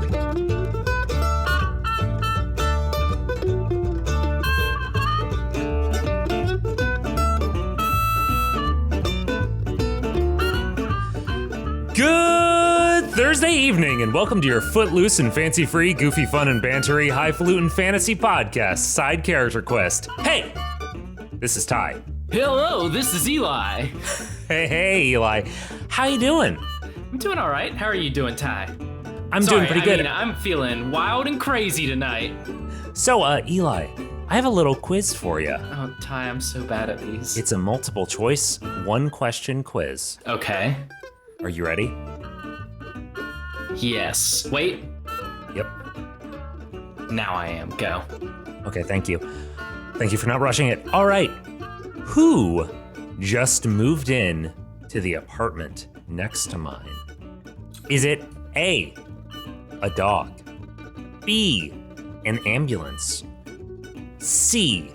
Good Thursday evening, and welcome to your footloose and fancy-free, goofy, fun, and bantery, highfalutin fantasy podcast, Side Character Quest. Hey, this is Ty. Hello, this is Eli. Hey, Eli. How you doing? I'm doing all right. How are you doing, Ty? I'm doing pretty good. I'm feeling wild and crazy tonight. So, Eli, I have a little quiz for you. Oh, Ty, I'm so bad at these. It's a multiple choice, one-question quiz. Okay. Are you ready? Yes. Wait. Yep. Now I am. Go. Okay, thank you. Thank you for not rushing it. All right. Who just moved in to the apartment next to mine? Is it A, a dog, B, an ambulance, C,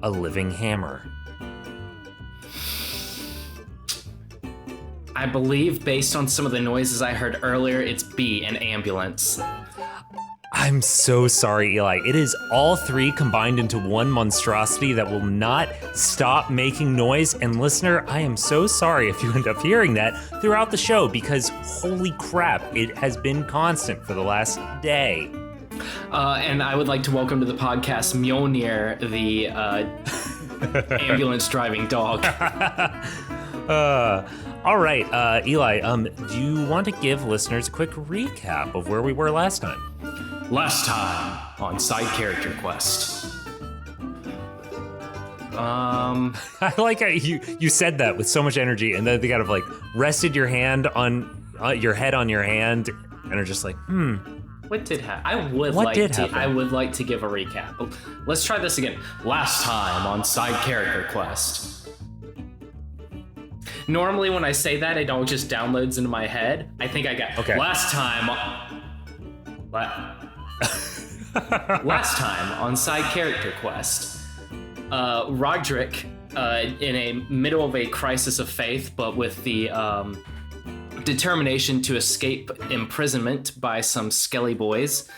a living hammer? I believe, based on some of the noises I heard earlier, it's B, an ambulance. I'm so sorry, Eli. It is all three combined into one monstrosity that will not stop making noise. And listener, I am so sorry if you end up hearing that throughout the show, because holy crap, it has been constant for the last day. And I would like to welcome to the podcast Mjolnir, the ambulance driving dog. All right, Eli, do you want to give listeners a quick recap of where we were last time? Last time on Side Character Quest. I like how you said that with so much energy, and then they kind of like rested your hand on your head on your hand, and are just like, What did happen? I would like to give a recap. Let's try this again. Last time on Side Character Quest. Normally when I say that, it all just downloads into my head. I think I got last time. Last time on Side Character Quest, Roderick, in a middle of a crisis of faith, but with the determination to escape imprisonment by some skelly boys,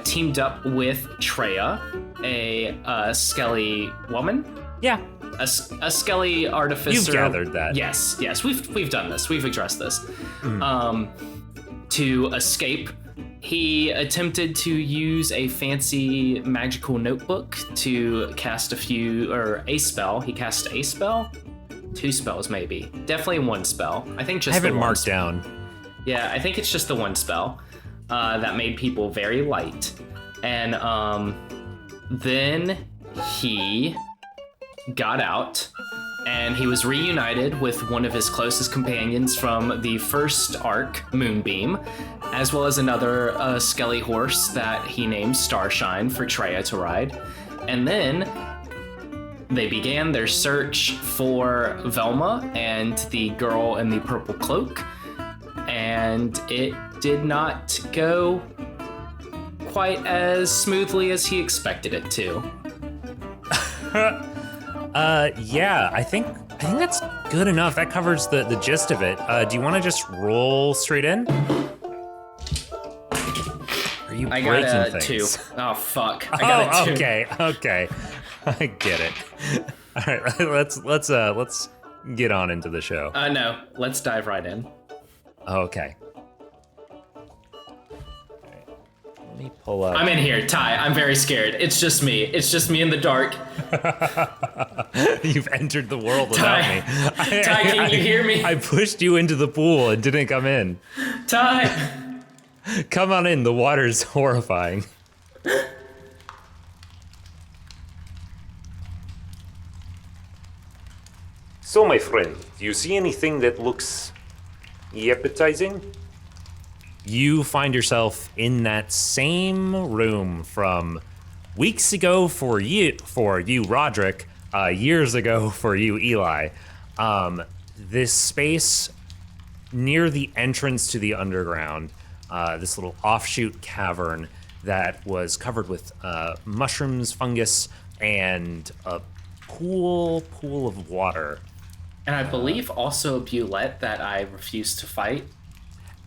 teamed up with Treya, a skelly woman. Yeah. A skelly artificer. You've gathered that. Yes, we've done this. We've addressed this. To escape, he attempted to use a fancy magical notebook to cast a spell. He cast a spell? 2 spells, maybe. Definitely 1 spell. I think just I have it marked down. Yeah, I think it's just the 1 spell that made people very light. And then he got out, and he was reunited with one of his closest companions from the first arc, Moonbeam, as well as another skelly horse that he named Starshine for Treya to ride. And then they began their search for Velma and the girl in the purple cloak, and it did not go quite as smoothly as he expected it to. Yeah, I think that's good enough. That covers the gist of it. Do you want to just roll straight in? Are you I breaking got a things? 2. Oh, fuck. I got a 2. Okay. I get it. All right, let's get on into the show. No, let's dive right in. Okay. Let me pull up. I'm in here, Ty. I'm very scared. It's just me. It's just me in the dark. You've entered the world without me. Ty, can you hear me? I pushed you into the pool and didn't come in. Ty! Come on in. The water's horrifying. So, my friend, do you see anything that looks appetizing? You find yourself in that same room from weeks ago for you, Roderick, years ago for you, Eli. This space near the entrance to the underground, this little offshoot cavern that was covered with mushrooms, fungus, and a pool of water. And I believe also a Bulette that I refused to fight.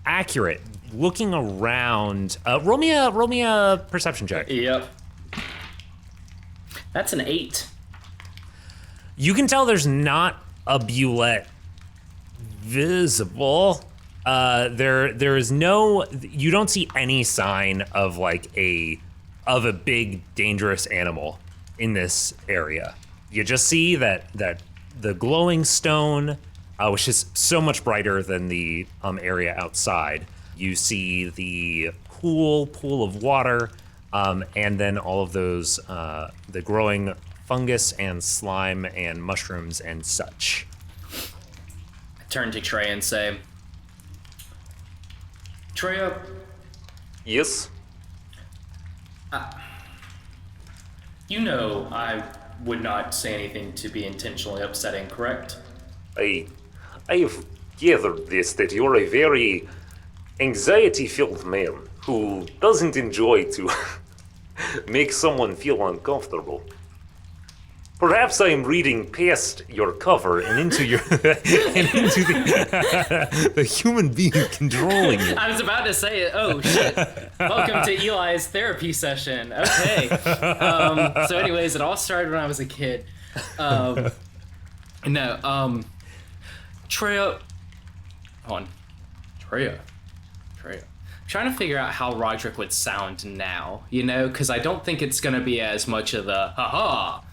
accurate. Looking around, roll me a perception check. Yep. That's an 8. You can tell there's not a Bulette visible. There is no. You don't see any sign of like a big dangerous animal in this area. You just see that the glowing stone, which is so much brighter than the area outside. You see the cool pool of water, and then all of those the growing fungus and slime and mushrooms and such. I turn to Trey and say, Treya, Yes. you know I would not say anything to be intentionally upsetting, correct? I have gathered this that you're a very anxiety-filled man who doesn't enjoy to make someone feel uncomfortable. Perhaps I am reading past your cover and into your and into the human being controlling you. I was about to say it. Oh, shit. Welcome to Eli's therapy session. Okay. So anyways, it all started when I was a kid. Treya. Hold on. Treya. Trying to figure out how Roderick would sound now, you know? Because I don't think it's going to be as much of the ha-ha.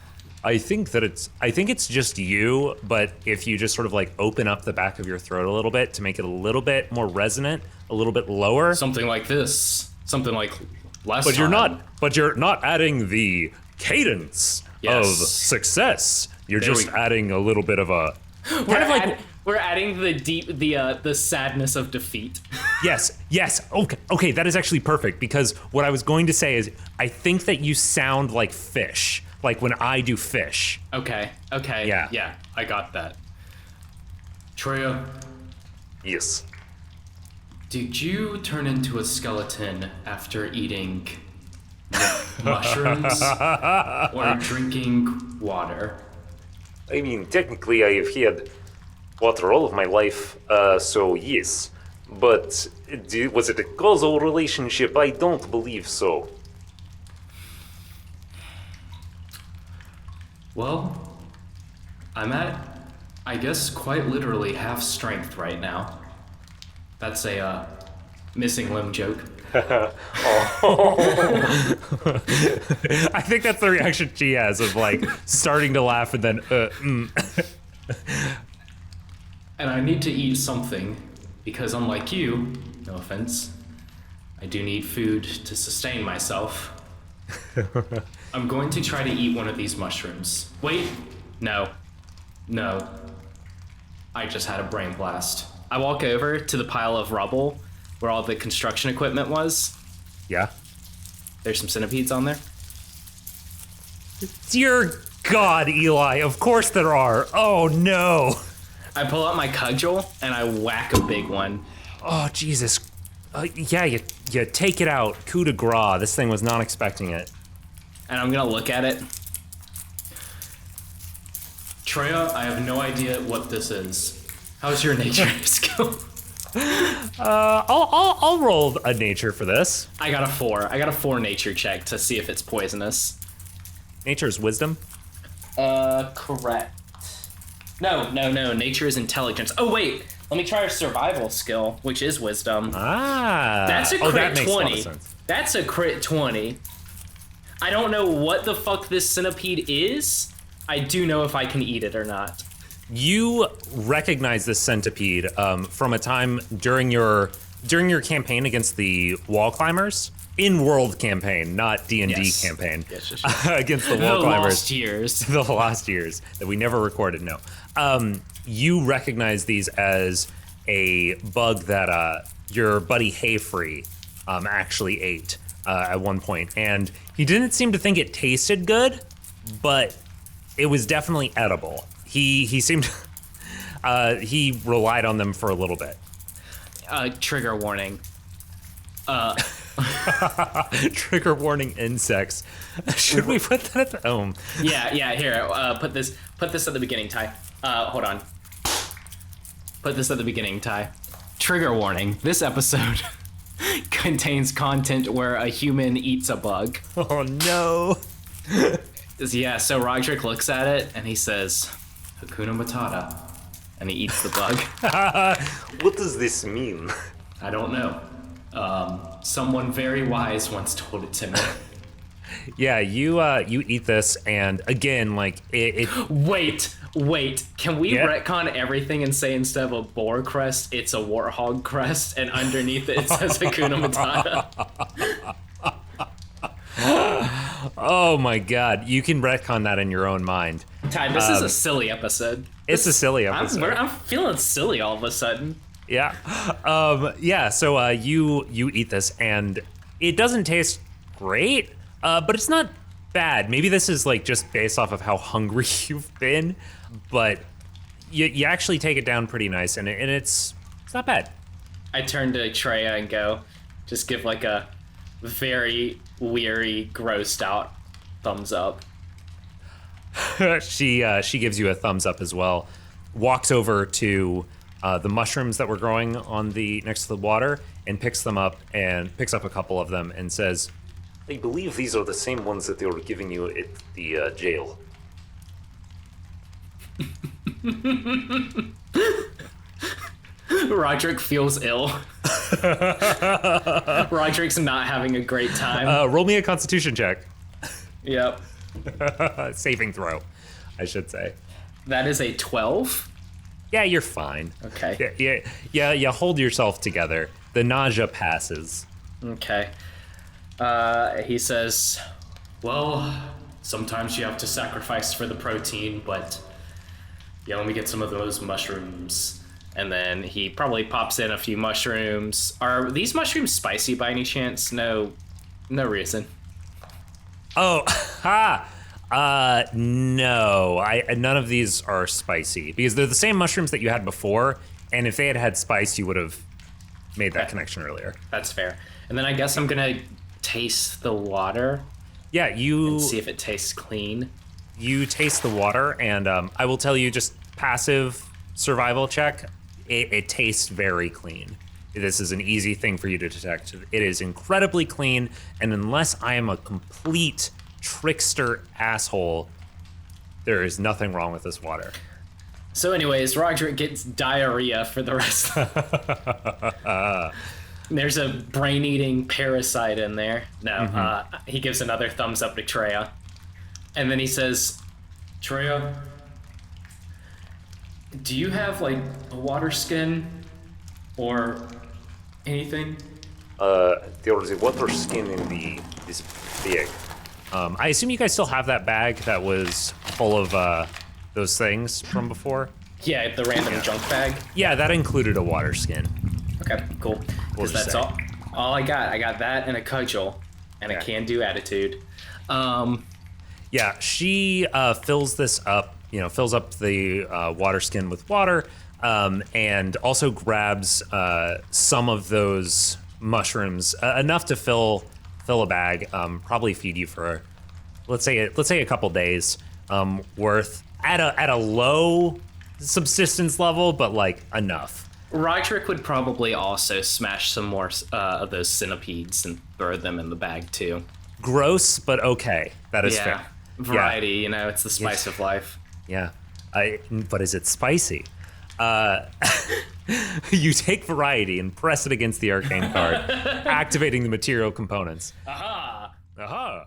I think it's just you, but if you just sort of like open up the back of your throat a little bit to make it a little bit more resonant, a little bit lower. Something like this. Something like last But time. you're not adding the cadence of success. You're just adding a little bit of a We're adding the sadness of defeat. Yes. Okay, that is actually perfect because what I was going to say is I think that you sound like fish. Like when I do fish. Okay. Yeah, I got that. Treya, Yes. did you turn into a skeleton after eating mushrooms or drinking water? I mean, technically I have had water all of my life, so yes. But was it a causal relationship? I don't believe so. Well, I'm at, I guess, quite literally half strength right now. That's a missing limb joke. I think that's the reaction she has of like starting to laugh and then And I need to eat something because unlike you, no offense, I do need food to sustain myself. I'm going to try to eat one of these mushrooms. Wait, no. I just had a brain blast. I walk over to the pile of rubble where all the construction equipment was. Yeah. There's some centipedes on there. Dear God, Eli, of course there are. Oh no. I pull out my cudgel and I whack a big one. Oh Jesus. Yeah, you take it out. Coup de grace. This thing was not expecting it. And I'm gonna look at it. Treya, I have no idea what this is. How's your nature skill? I'll roll a nature for this. I got a 4. I got a 4 nature check to see if it's poisonous. Nature's wisdom. Correct. No. Nature is intelligence. Oh wait, let me try a survival skill, which is wisdom. Ah. That's a crit that makes 20. a lot of sense. That's a crit 20. I don't know what the fuck this centipede is. I do know if I can eat it or not. You recognize this centipede from a time during your campaign against the wall climbers. In-world campaign, not D&D Yes. campaign. Yes. Against the wall The climbers. lost years. The lost years that we never recorded, no. You recognize these as a bug that your buddy Hayfree actually ate at one point. And he didn't seem to think it tasted good, but it was definitely edible. He seemed... he relied on them for a little bit. Trigger warning. Trigger warning insects. Should we put that at home? Yeah. Here, put this at the beginning, Ty. Hold on. Put this at the beginning, Ty. Trigger warning, this episode contains content where a human eats a bug. Oh no. Yeah, so Roderick looks at it and he says, Hakuna Matata, and he eats the bug. What does this mean? I don't know. Someone very wise once told it to me. Yeah, you eat this, and again, like it Wait, can we Yeah? retcon everything and say instead of a boar crest, it's a warthog crest, and underneath it says Hakuna Matata? Oh my god, you can retcon that in your own mind. Ty, this is a silly episode. It's a silly episode. I'm feeling silly all of a sudden. Yeah. So you eat this, and it doesn't taste great, but it's not bad. Maybe this is like just based off of how hungry you've been, but you actually take it down pretty nice, and it's not bad. I turn to Treya and go, just give like a very weary, grossed out thumbs up. She gives you a thumbs up as well. Walks over to the mushrooms that were growing on the next to the water and picks them up and picks up a couple of them and says, I believe these are the same ones that they were giving you at the jail. Roderick feels ill. Roderick's not having a great time. roll me a Constitution check. Yep. Saving throw, I should say. That is a 12. Yeah, you're fine. Okay. Yeah, you hold yourself together. The nausea passes. Okay. He says, well, sometimes you have to sacrifice for the protein, but yeah, let me get some of those mushrooms. And then he probably pops in a few mushrooms. Are these mushrooms spicy by any chance? No reason. Oh, no. None of these are spicy because they're the same mushrooms that you had before, and if they had had spice, you would have made that connection earlier. That's fair. And then I guess I'm gonna taste the water. Yeah, And see if it tastes clean. You taste the water, and I will tell you, just passive survival check, it tastes very clean. This is an easy thing for you to detect. It is incredibly clean, and unless I am a complete trickster asshole, there is nothing wrong with this water. So anyways, Roderick gets diarrhea for the rest. There's a brain-eating parasite in there. No, he gives another thumbs up to Treya. And then he says, Treya, do you have, like, a water skin or anything? There was a water skin in this bag. I assume you guys still have that bag that was full of those things from before? Yeah, the random junk bag. Yeah, that included a water skin. Okay, cool. We'll Because just that's say. all I got. I got that and a cudgel and a can-do attitude. Yeah, she fills this up, fills up the water skin with water, and also grabs some of those mushrooms, enough to fill a bag, probably feed you for, let's say a couple days worth at a low subsistence level, but like enough. Roderick would probably also smash some more of those centipedes and throw them in the bag too. Gross, but okay. That is fair. Variety, it's the spice of life. Yeah. But is it spicy? You take variety and press it against the arcane card, activating the material components. Aha! Aha!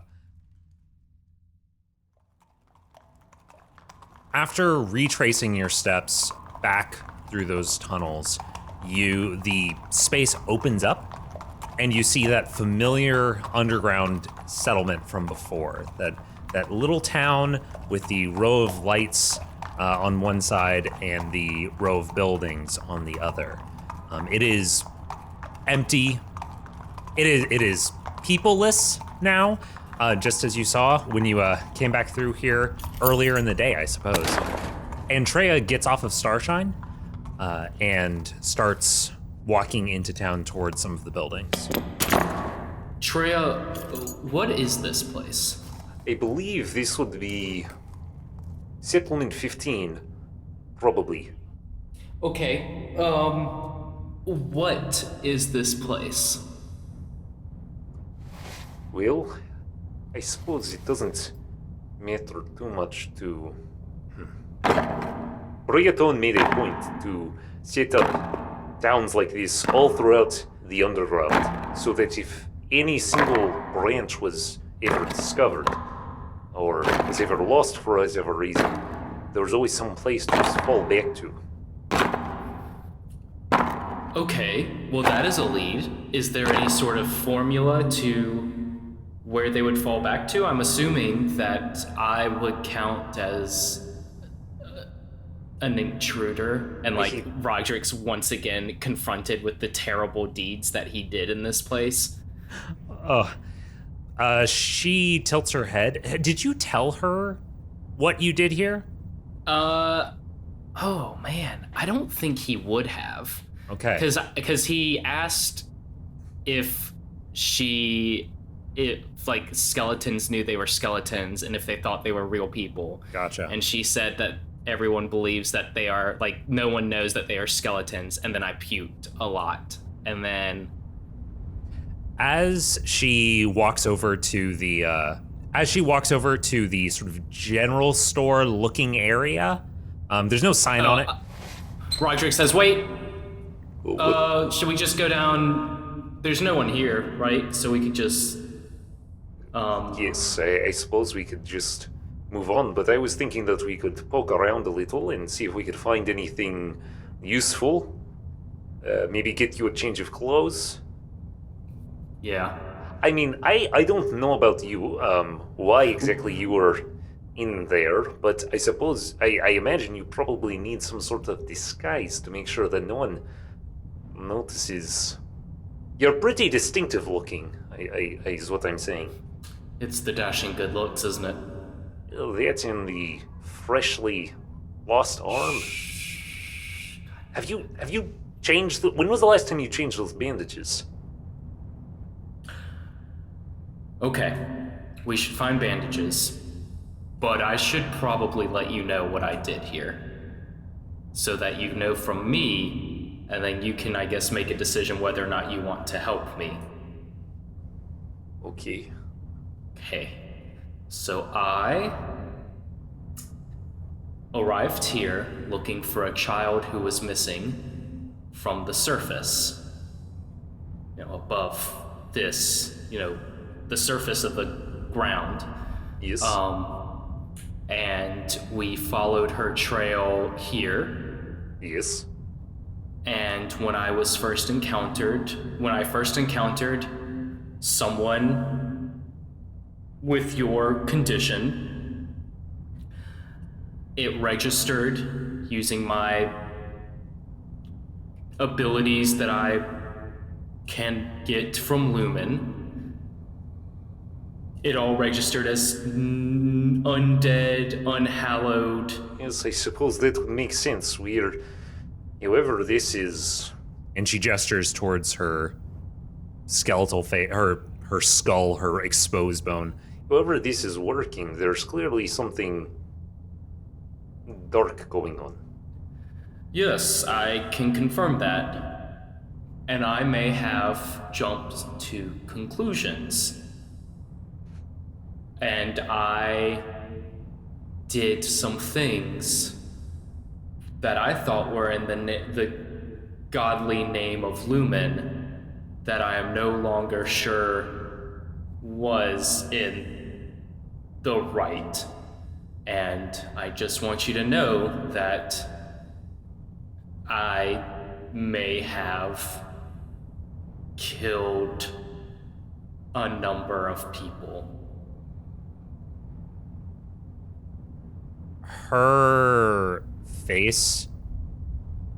After retracing your steps back through those tunnels, the space opens up, and you see that familiar underground settlement from before. That little town with the row of lights on one side and the row of buildings on the other. It is empty. It is peopleless now, just as you saw when you came back through here earlier in the day, I suppose. And Treya gets off of Starshine and starts walking into town towards some of the buildings. Treya, what is this place? I believe this would be Settlement 15, probably. Okay, What is this place? Well, I suppose it doesn't matter too much to. Brigaton made a point to set up towns like this all throughout the underground, so that if any single branch was ever discovered, or was ever lost for whatever reason, there was always some place to just fall back to. Okay, well, that is a lead. Is there any sort of formula to where they would fall back to? I'm assuming that I would count as an intruder, and like Roderick's once again confronted with the terrible deeds that he did in this place. She tilts her head. Did you tell her what you did here? Oh man, I don't think he would have. Okay. Because he asked if like skeletons knew they were skeletons and if they thought they were real people. Gotcha. And she said that everyone believes that they are, like, no one knows that they are skeletons, and then I puked a lot. And then As she walks over to the sort of general store looking area, there's no sign on it. Roderick says, wait, should we just go down? There's no one here, right? So we could just Yes, I suppose we could just move on, but I was thinking that we could poke around a little and see if we could find anything useful. Maybe get you a change of clothes. yeah. I mean, I don't know about you, why exactly you were in there, but I suppose, I imagine you probably need some sort of disguise to make sure that no one notices. You're pretty distinctive looking, is what I'm saying. It's the dashing good looks, isn't it? Oh, that's in the freshly lost arm. Have you changed when was the last time you changed those bandages? Okay, we should find bandages, but I should probably let you know what I did here, so that you know from me, and then you can, I guess, make a decision whether or not you want to help me. Okay. Okay, so I arrived here looking for a child who was missing from the surface, above this, the surface of the ground. Yes. And we followed her trail here. Yes. And when I first encountered someone with your condition, it registered using my abilities that I can get from Lumen. It all registered as undead, unhallowed. Yes, I suppose that would make sense. Whoever this is. And she gestures towards her skeletal face, her skull, her exposed bone. Whoever this is working, there's clearly something dark going on. Yes, I can confirm that. And I may have jumped to conclusions. And I did some things that I thought were in the godly name of Lumen that I am no longer sure was in the right. And I just want you to know that I may have killed a number of people. Her face,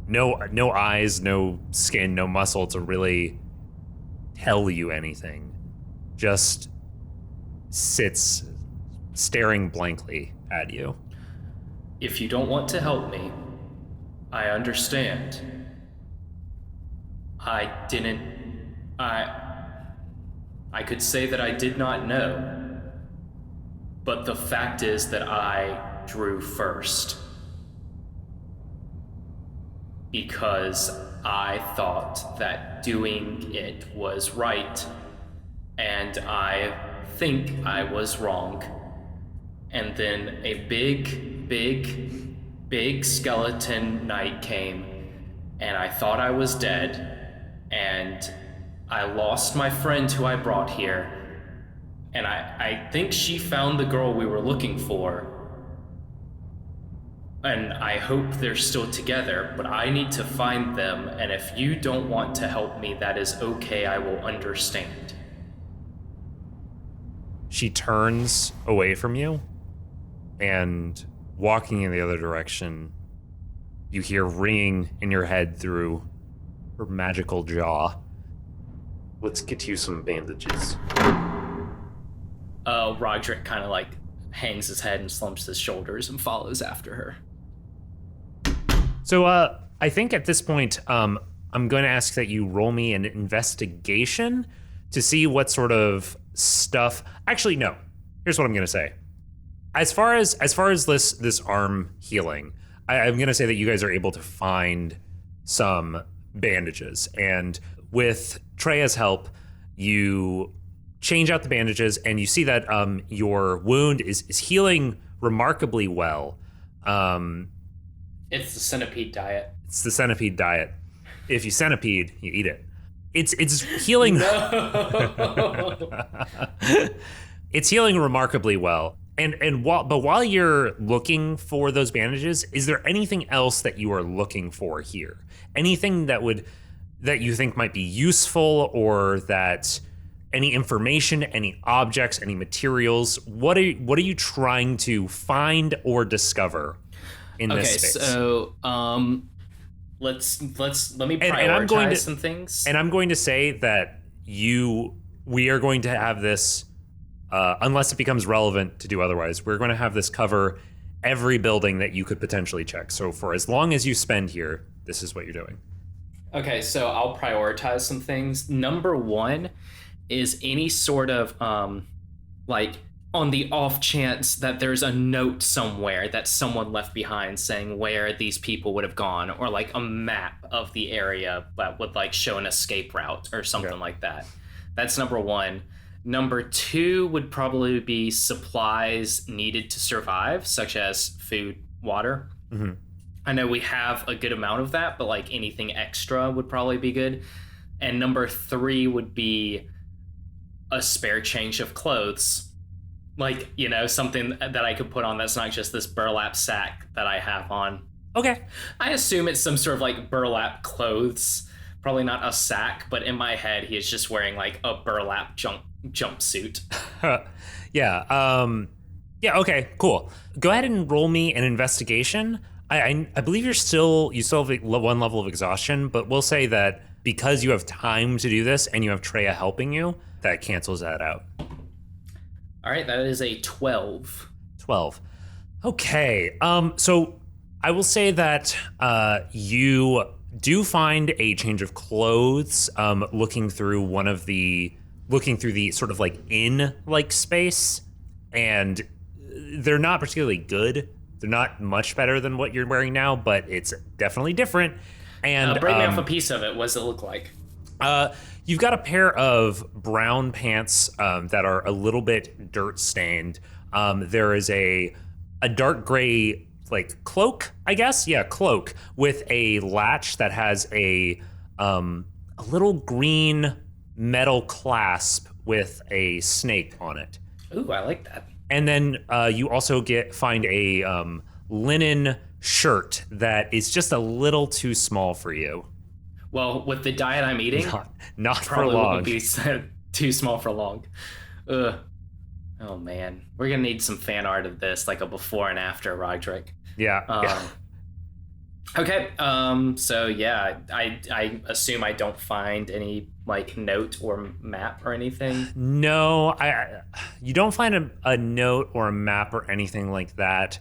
no eyes, no skin, no muscle to really tell you anything, just sits staring blankly at you. If you don't want to help me, I understand. I could say that I did not know, but the fact is that I drew first. Because I thought that doing it was right, and I think I was wrong. And then a big skeleton night came, and I thought I was dead, and I lost my friend who I brought here, and I think she found the girl we were looking for. And I hope they're still together, but I need to find them, and if you don't want to help me, that is okay, I will understand. She turns away from you, and walking in the other direction, you hear ringing in your head through her magical jaw. Let's get you some bandages. Roderick kind of like hangs his head and slumps his shoulders and follows after her. So I think at this point, I'm going to ask that you roll me an investigation to see what sort of stuff. Actually, no. Here's what I'm going to say. As far as this arm healing, I'm going to say that you guys are able to find some bandages, and with Treya's help, you change out the bandages, and you see that your wound is healing remarkably well. It's the centipede diet. It's the centipede diet. If you centipede, you eat it. It's healing. No. It's healing remarkably well. And while you're looking for those bandages, is there anything else that you are looking for here? Anything that you think might be useful, or that any information, any objects, any materials? What are you trying to find or discover in this space? Okay, so let me prioritize and I'm going to, some things. And I'm going to say that we are going to have this, unless it becomes relevant to do otherwise, we're going to have this cover every building that you could potentially check. So for as long as you spend here, this is what you're doing. Okay, so I'll prioritize some things. Number one is any sort of like on the off chance that there's a note somewhere that someone left behind saying where these people would have gone, or like a map of the area that would like show an escape route or something like that. That's number one. Number two would probably be supplies needed to survive, such as food, water. Mm-hmm. I know we have a good amount of that, but like anything extra would probably be good. And number three would be a spare change of clothes. Like, you know, something that I could put on that's not just this burlap sack that I have on. Okay. I assume it's some sort of like burlap clothes. Probably not a sack, but in my head, he is just wearing like a burlap jumpsuit. Yeah. Yeah. Okay. Cool. Go ahead and roll me an investigation. I believe you still have one level of exhaustion, but we'll say that because you have time to do this and you have Treya helping you, that cancels that out. All right, that is a 12. 12. Okay. So I will say that you do find a change of clothes looking through the sort of like inn-like space, and they're not particularly good. They're not much better than what you're wearing now, but it's definitely different. And break me off a piece of it. What does it look like? You've got a pair of brown pants that are a little bit dirt stained. There is a dark gray like cloak, I guess. Yeah, cloak with a latch that has a little green metal clasp with a snake on it. Ooh, I like that. And then you also find a linen shirt that is just a little too small for you. Well, with the diet I'm eating, not for probably long. won't be too small for long. Ugh. Oh man, we're gonna need some fan art of this, like a before and after, Roderick. Yeah. Okay. So yeah, I assume I don't find any like note or map or anything. No, you don't find a note or a map or anything like that.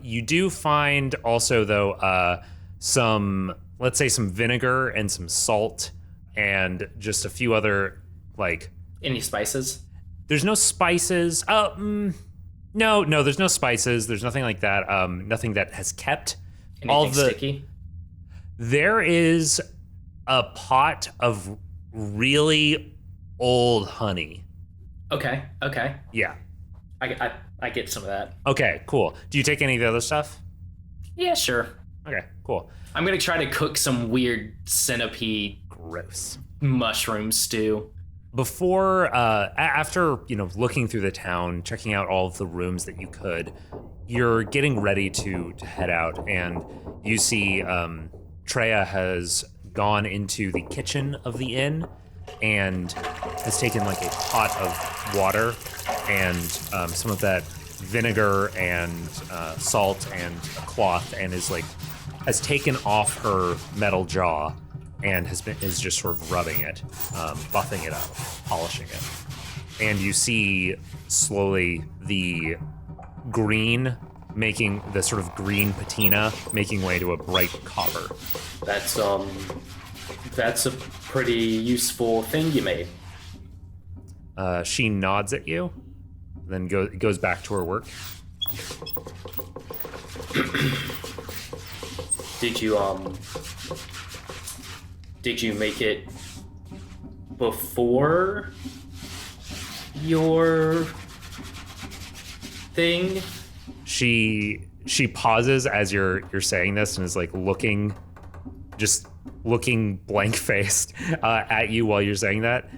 You do find also though some, let's say, some vinegar and some salt and just a few other like. Any spices? There's no spices. No, there's no spices. There's nothing like that. Nothing that has kept. Anything sticky? There is a pot of really old honey. Okay. Yeah. I get some of that. Okay, cool. Do you take any of the other stuff? Yeah, sure. Okay, cool. I'm gonna try to cook some weird centipede Gross. mushroom stew. Before, after, looking through the town, checking out all of the rooms that you could, you're getting ready to head out, and you see Treya has gone into the kitchen of the inn and has taken like a pot of water and some of that vinegar and salt and a cloth, and has taken off her metal jaw and is just sort of rubbing it, buffing it up, polishing it. And you see slowly the green making the sort of green patina making way to a bright copper. That's a pretty useful thing you made. She nods at you, then goes back to her work. Did you make it before your thing? She pauses as you're saying this and is like looking blank faced at you while you're saying that,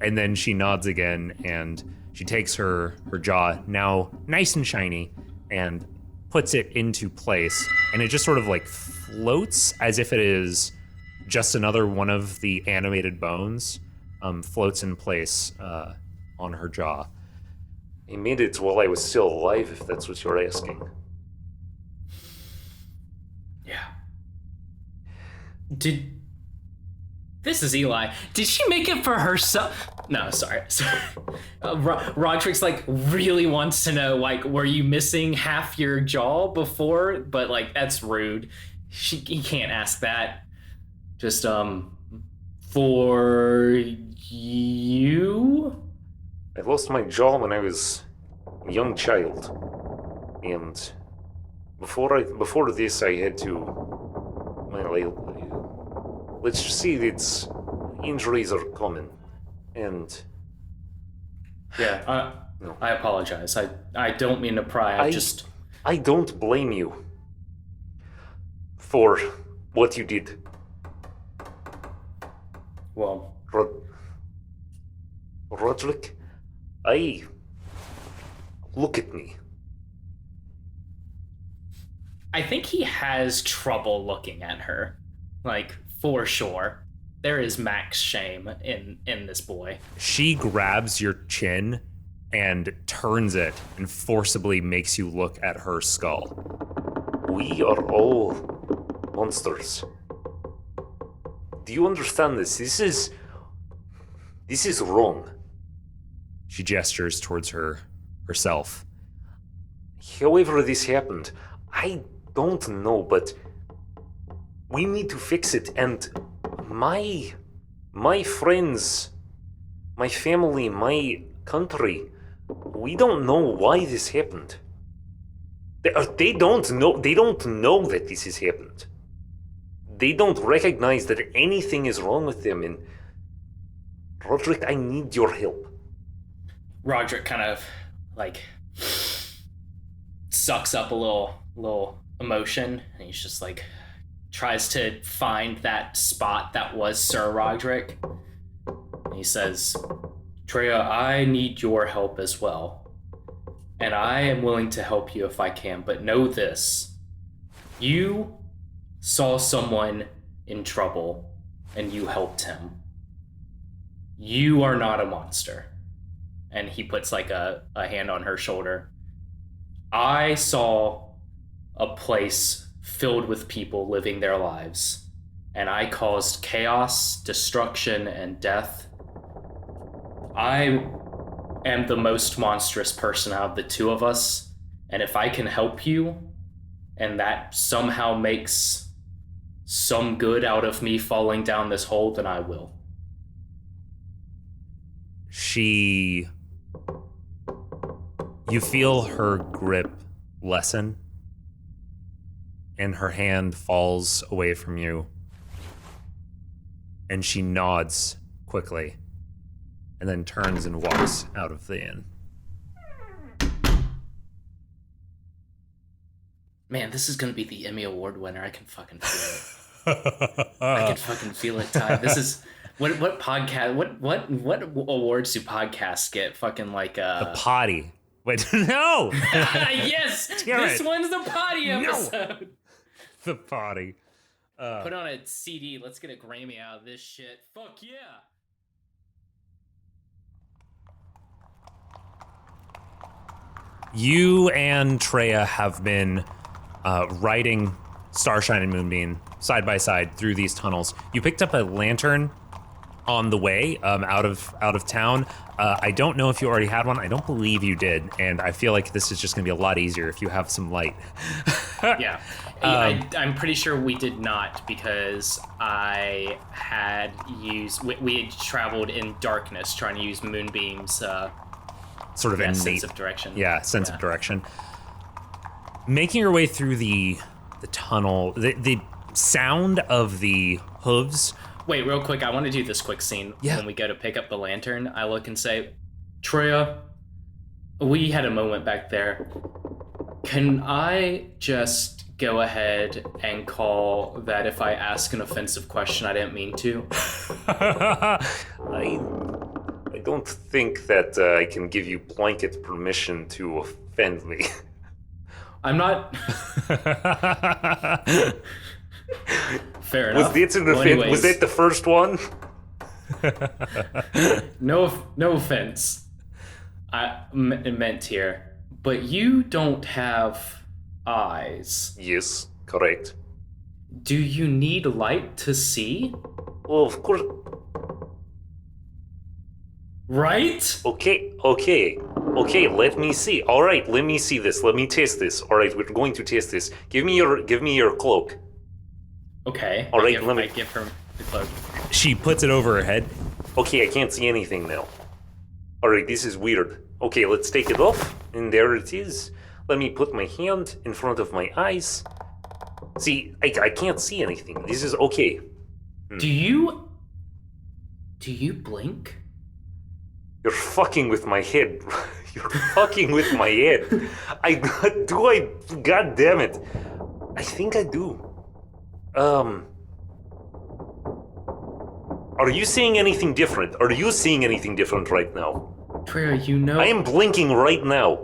and then she nods again and she takes her jaw, now nice and shiny, and puts it into place, and it just sort of like floats as if it is just another one of the animated bones, floats in place on her jaw. He made it while I was still alive, if that's what you're asking. Yeah. This is Eli. Did she make it for herself? No, sorry. Roderick's like really wants to know, like, were you missing half your jaw before? But like, that's rude. He can't ask that. Just for you. I lost my jaw when I was a young child, and before this I had to, well, let's just see, it's injuries are common, and yeah, no. I apologize. I don't mean to pry. I don't blame you for what you did. Well, Roderick, look at me. I think he has trouble looking at her, like, for sure. There is max shame in this boy. She grabs your chin and turns it and forcibly makes you look at her skull. We are all monsters. Do you understand this? This is wrong. She gestures towards herself. However this happened, I don't know, but we need to fix it, and my friends, my family, my country, we don't know why this happened. They don't know that this has happened. They don't recognize that anything is wrong with them, and Roderick, I need your help. Roderick kind of like sucks up a little emotion, and he's just like tries to find that spot that was Sir Roderick. And he says, Treya, I need your help as well. And I am willing to help you if I can, but know this. You saw someone in trouble and you helped him. You are not a monster. And he puts like a hand on her shoulder. I saw a place filled with people living their lives, and I caused chaos, destruction, and death. I am the most monstrous person out of the two of us, and if I can help you, and that somehow makes some good out of me falling down this hole, then I will. You feel her grip lessen, and her hand falls away from you. And she nods quickly and then turns and walks out of the inn. Man, this is gonna be the Emmy Award winner. I can fucking feel it. I can fucking feel it, Ty. This is what podcast? What awards do podcasts get? Fucking like The potty. Wait, no. Yes, Damn this it. one's the potty No. episode. The potty. Put on a CD. Let's get a Grammy out of this shit. Fuck yeah. You and Treya have been riding Starshine and Moonbeam side by side through these tunnels. You picked up a lantern on the way out of town. I don't know if you already had one. I don't believe you did, and I feel like this is just gonna be a lot easier if you have some light. Yeah. I'm pretty sure we did not, because I had used... We had traveled in darkness trying to use Moonbeam's Sort of innate sense of direction. Yeah, sense of direction. Making your way through the tunnel, the sound of the hooves. Wait, real quick, I want to do this quick scene. Yeah. When we go to pick up the lantern, I look and say, Treya, we had a moment back there. Can I just go ahead and call that if I ask an offensive question I didn't mean to? I don't think that I can give you blanket permission to offend me. I'm not... Fair enough. Was that the first one? No offense. I meant here, but you don't have eyes. Yes, correct. Do you need light to see? Well, of course. Right? Okay, let me see. All right, let me see this. Let me test this. All right, we're going to test this. Give me your cloak. Okay. All right, I give her the cloak. She puts it over her head. Okay, I can't see anything now. All right, this is weird. Okay, let's take it off, and there it is. Let me put my hand in front of my eyes. See, I can't see anything. This is okay. Do you blink? You're fucking with my head. You're fucking with my head. God damn it. I think I do. Are you seeing anything different? Are you seeing anything different right now? Treya, you know... I am blinking right now.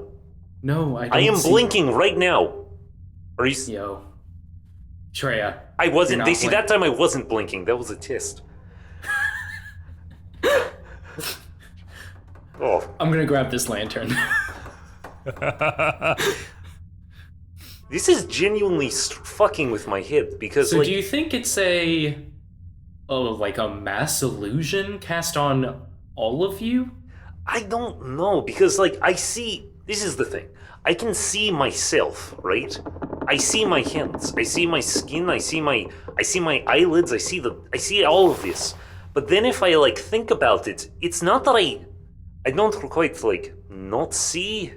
No, I don't I am see... blinking right now. Are you... Yo. Treya. I wasn't... you're They not see, that time I wasn't blinking. That was a test. Oh. I'm gonna grab this lantern. This is genuinely fucking with my head, because, So like... do you think it's like a mass illusion cast on all of you? I don't know, because, like, I see... This is the thing. I can see myself, right? I see my hands. I see my skin. I see my eyelids. I see all of this. But then if I, like, think about it, it's not that I don't quite, like, not see.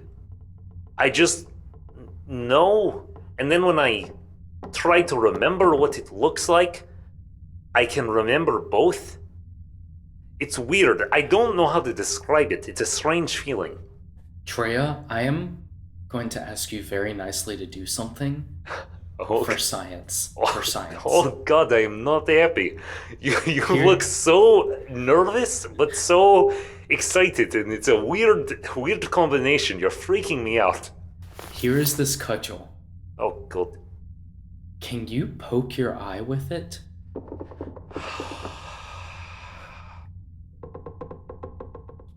I just know. And then when I try to remember what it looks like, I can remember both. It's weird. I don't know how to describe it. It's a strange feeling. Treya, I am going to ask you very nicely to do something for science. For science. Oh God, I am not happy. You look so nervous, but so excited, and it's a weird combination. You're freaking me out. Here is this cudgel. Oh God. Can you poke your eye with it?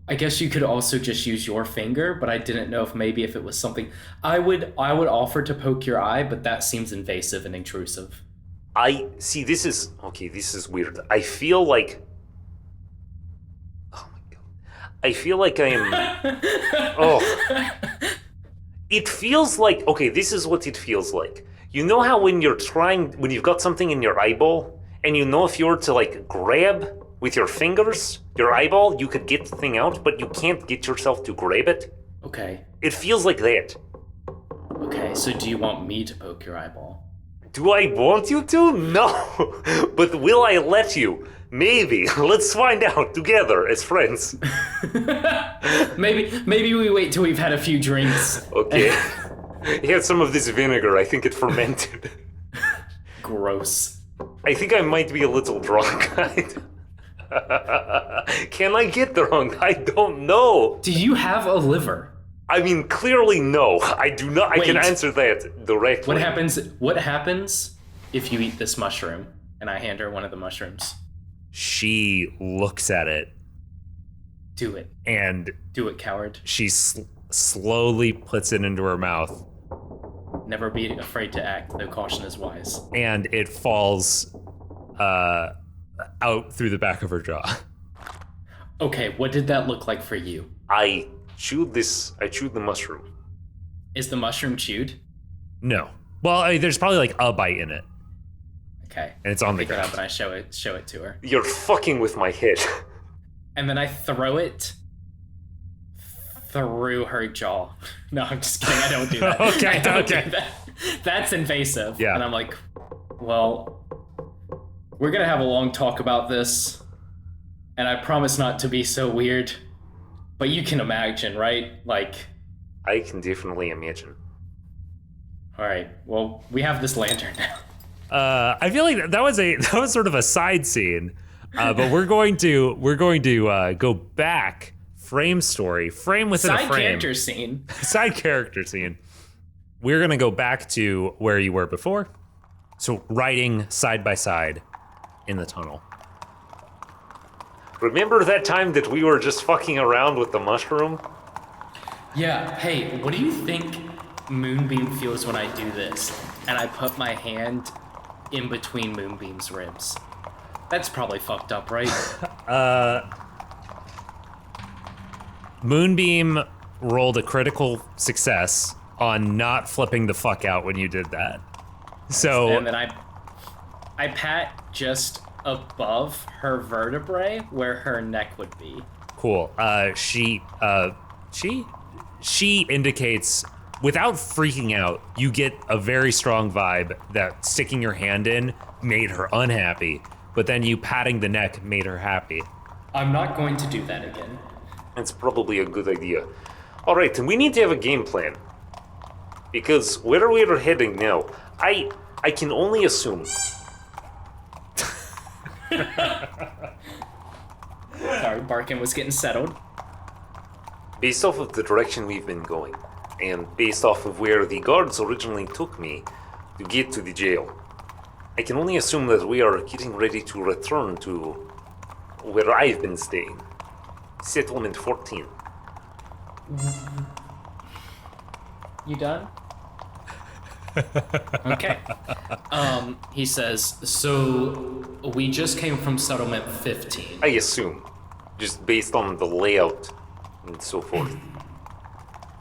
I guess you could also just use your finger, but I didn't know if it was something. I would offer to poke your eye, but that seems invasive and intrusive. I see. This is weird. I feel like. Oh my God. I feel like I am. Oh. It feels like, okay, this is what it feels like. You know how when you've got something in your eyeball, and you know if you were to, like, grab with your fingers, your eyeball, you could get the thing out, but you can't get yourself to grab it? Okay. It feels like that. Okay, so do you want me to poke your eyeball? Do I want you to? No. But will I let you? Maybe. Let's find out together as friends. Maybe we wait till we've had a few drinks. Okay. Here's some of this vinegar. I think it fermented. Gross. I think I might be a little drunk. Can I get drunk? I don't know. Do you have a liver? I mean, clearly no. I do not. I can Wait. answer that directly. What happens if you eat this mushroom? And I hand her one of the mushrooms. She looks at it Do it. and Do it, coward. she slowly puts it into her mouth, Never be afraid to act, though caution is wise. and it falls out through the back of her jaw. Okay, what did that look like for you? I chewed the mushroom. Is the mushroom chewed? No. Well, there's probably like a bite in it, Okay. and it's on the Pick it up ground. and I show it to her. You're fucking with my head. And then I throw it through her jaw. No, I'm just kidding. I don't do that. Okay, I don't okay. do that. That's invasive. Yeah. And I'm like, well, we're gonna have a long talk about this, and I promise not to be so weird. But you can imagine, right? Like, I can definitely imagine. all right. Well, we have this lantern now. I feel like that was sort of a side scene, but we're going to go back, frame within Side a frame, character scene. side character scene. We're gonna go back to where you were before, so riding side by side in the tunnel. Remember that time that we were just fucking around with the mushroom? Yeah, hey, what do you think Moonbeam feels when I do this? And I put my hand in between Moonbeam's ribs. That's probably fucked up, right? Moonbeam rolled a critical success on not flipping the fuck out when you did that. So And then I pat just above her vertebrae where her neck would be. cool. She indicates, without freaking out, you get a very strong vibe that sticking your hand in made her unhappy, but then you patting the neck made her happy. I'm not going to do that again. It's probably a good idea. Alright, we need to have a game plan. Because where we are heading now, I can only assume. Sorry, Barkin was getting settled. Based off of the direction we've been going, and based off of where the guards originally took me to get to the jail, I can only assume that we are getting ready to return to where I've been staying. Settlement 14. You done? Okay. He says, so we just came from settlement 15. I assume, just based on the layout and so forth.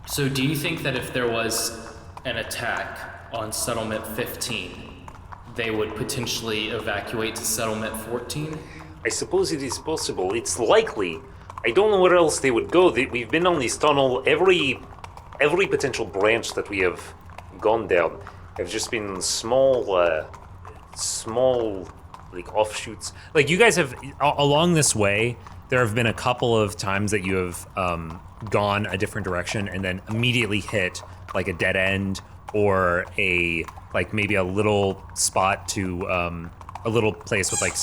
So do you think that if there was an attack on settlement 15, they would potentially evacuate to settlement 14? I suppose it is possible. It's likely. I don't know where else they would go. We've been on this tunnel. Every potential branch that we have gone down have just been small like offshoots. Like, you guys have, along this way, there have been a couple of times that you have gone a different direction and then immediately hit like a dead end or like maybe a little spot to a little place with like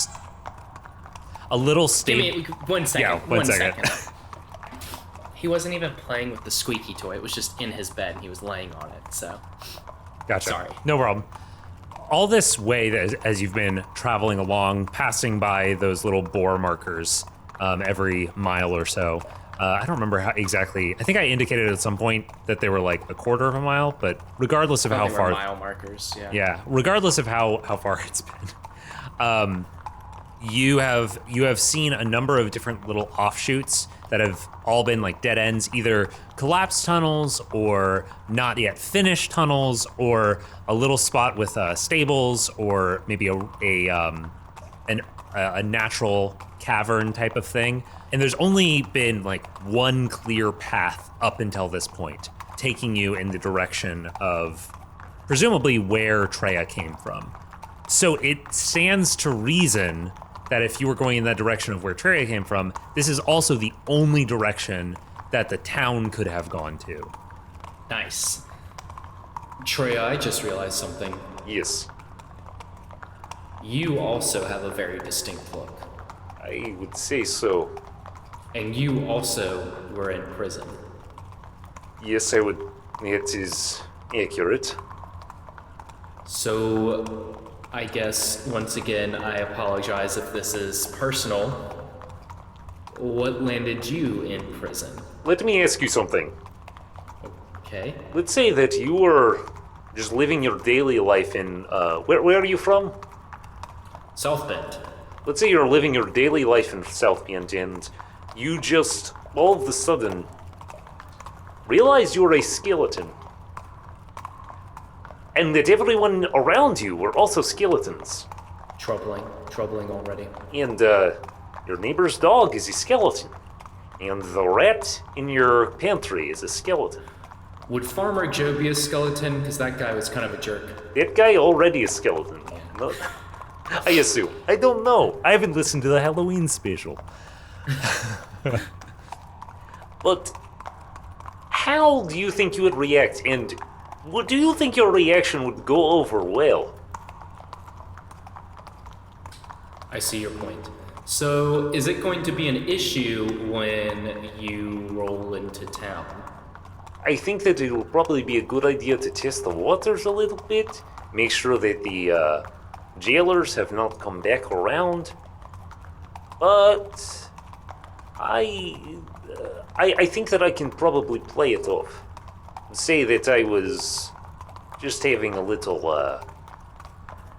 a little Give me stable. 1 second. Yeah, one second. He wasn't even playing with the squeaky toy. It was just in his bed and he was laying on it, so. Gotcha. Sorry. No problem. All this way, as you've been traveling along, passing by those little bore markers every mile or so. I don't remember how exactly. I think I indicated at some point that they were like a quarter of a mile, but regardless of how They were far, mile markers, yeah. yeah, regardless of how far it's been, you have seen a number of different little offshoots that have all been like dead ends, either collapsed tunnels or not yet finished tunnels, or a little spot with stables, or maybe a natural cavern type of thing. And there's only been like one clear path up until this point, taking you in the direction of presumably where Treya came from. So it stands to reason that if you were going in that direction of where Treya came from, this is also the only direction that the town could have gone to. Nice. Treya, I just realized something. Yes, You also have a very distinct look. I would say so. And you also were in prison. Yes, I would. It is accurate. So, I guess, once again, I apologize if this is personal. What landed you in prison? Let me ask you something. Okay. Let's say that you were just living your daily life in, where are you from? South Bend. Let's say you're living your daily life in South Bend and you just, all of a sudden, realize you're a skeleton. And that everyone around you were also skeletons. Troubling already. And, your neighbor's dog is a skeleton. And the rat in your pantry is a skeleton. Would Farmer Joe be a skeleton? Because that guy was kind of a jerk. That guy already a skeleton. No, I assume. I don't know. I haven't listened to the Halloween special. But how do you think you would react? And do you think your reaction would go over well? I see your point. So, is it going to be an issue when you roll into town? I think that it will probably be a good idea to test the waters a little bit. Make sure that the jailers have not come back around. But I think that I can probably play it off. Say that I was just having a little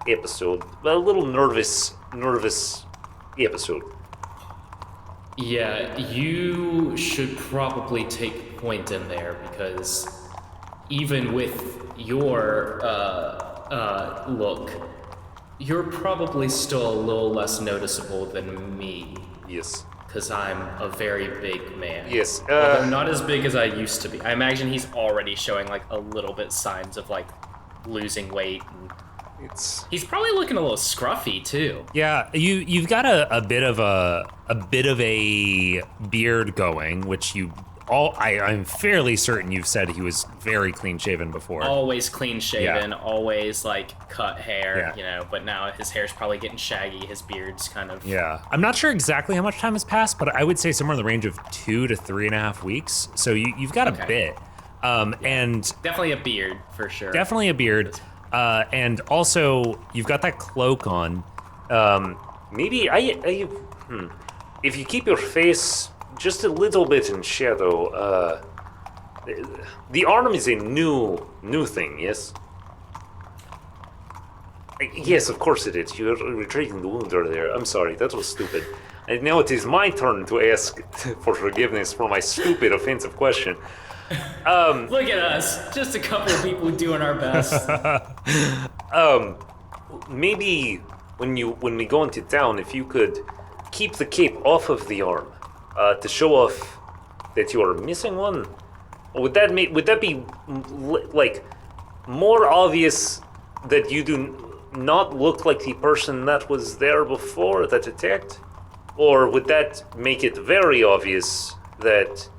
episode, a little nervous episode. Yeah, you should probably take point in there because even with your look, you're probably still a little less noticeable than me. Yes. Because I'm a very big man. Yes. Although not as big as I used to be. I imagine he's already showing like a little bit signs of like losing weight. And he's probably looking a little scruffy too. Yeah, you've got a bit of a beard going, which I'm fairly certain you've said he was very clean shaven before. Always clean shaven, Yeah. always like cut hair, Yeah. but now his hair's probably getting shaggy, his beard's kind of... Yeah, I'm not sure exactly how much time has passed, but I would say somewhere in the range of 2 to 3.5 weeks. So you've got a bit, and Definitely a beard, for sure. definitely a beard, and also you've got that cloak on. Maybe if you keep your face just a little bit in shadow, the arm is a new thing, yes? Yes, of course it is. You're retreating the wound earlier. I'm sorry, that was stupid. And now it is my turn to ask for forgiveness for my stupid offensive question. Look at us, just a couple of people doing our best. Maybe when we go into town, if you could keep the cape off of the arm, to show off that you are missing one, would that be like more obvious that you do not look like the person that was there before that attacked, or would that make it very obvious that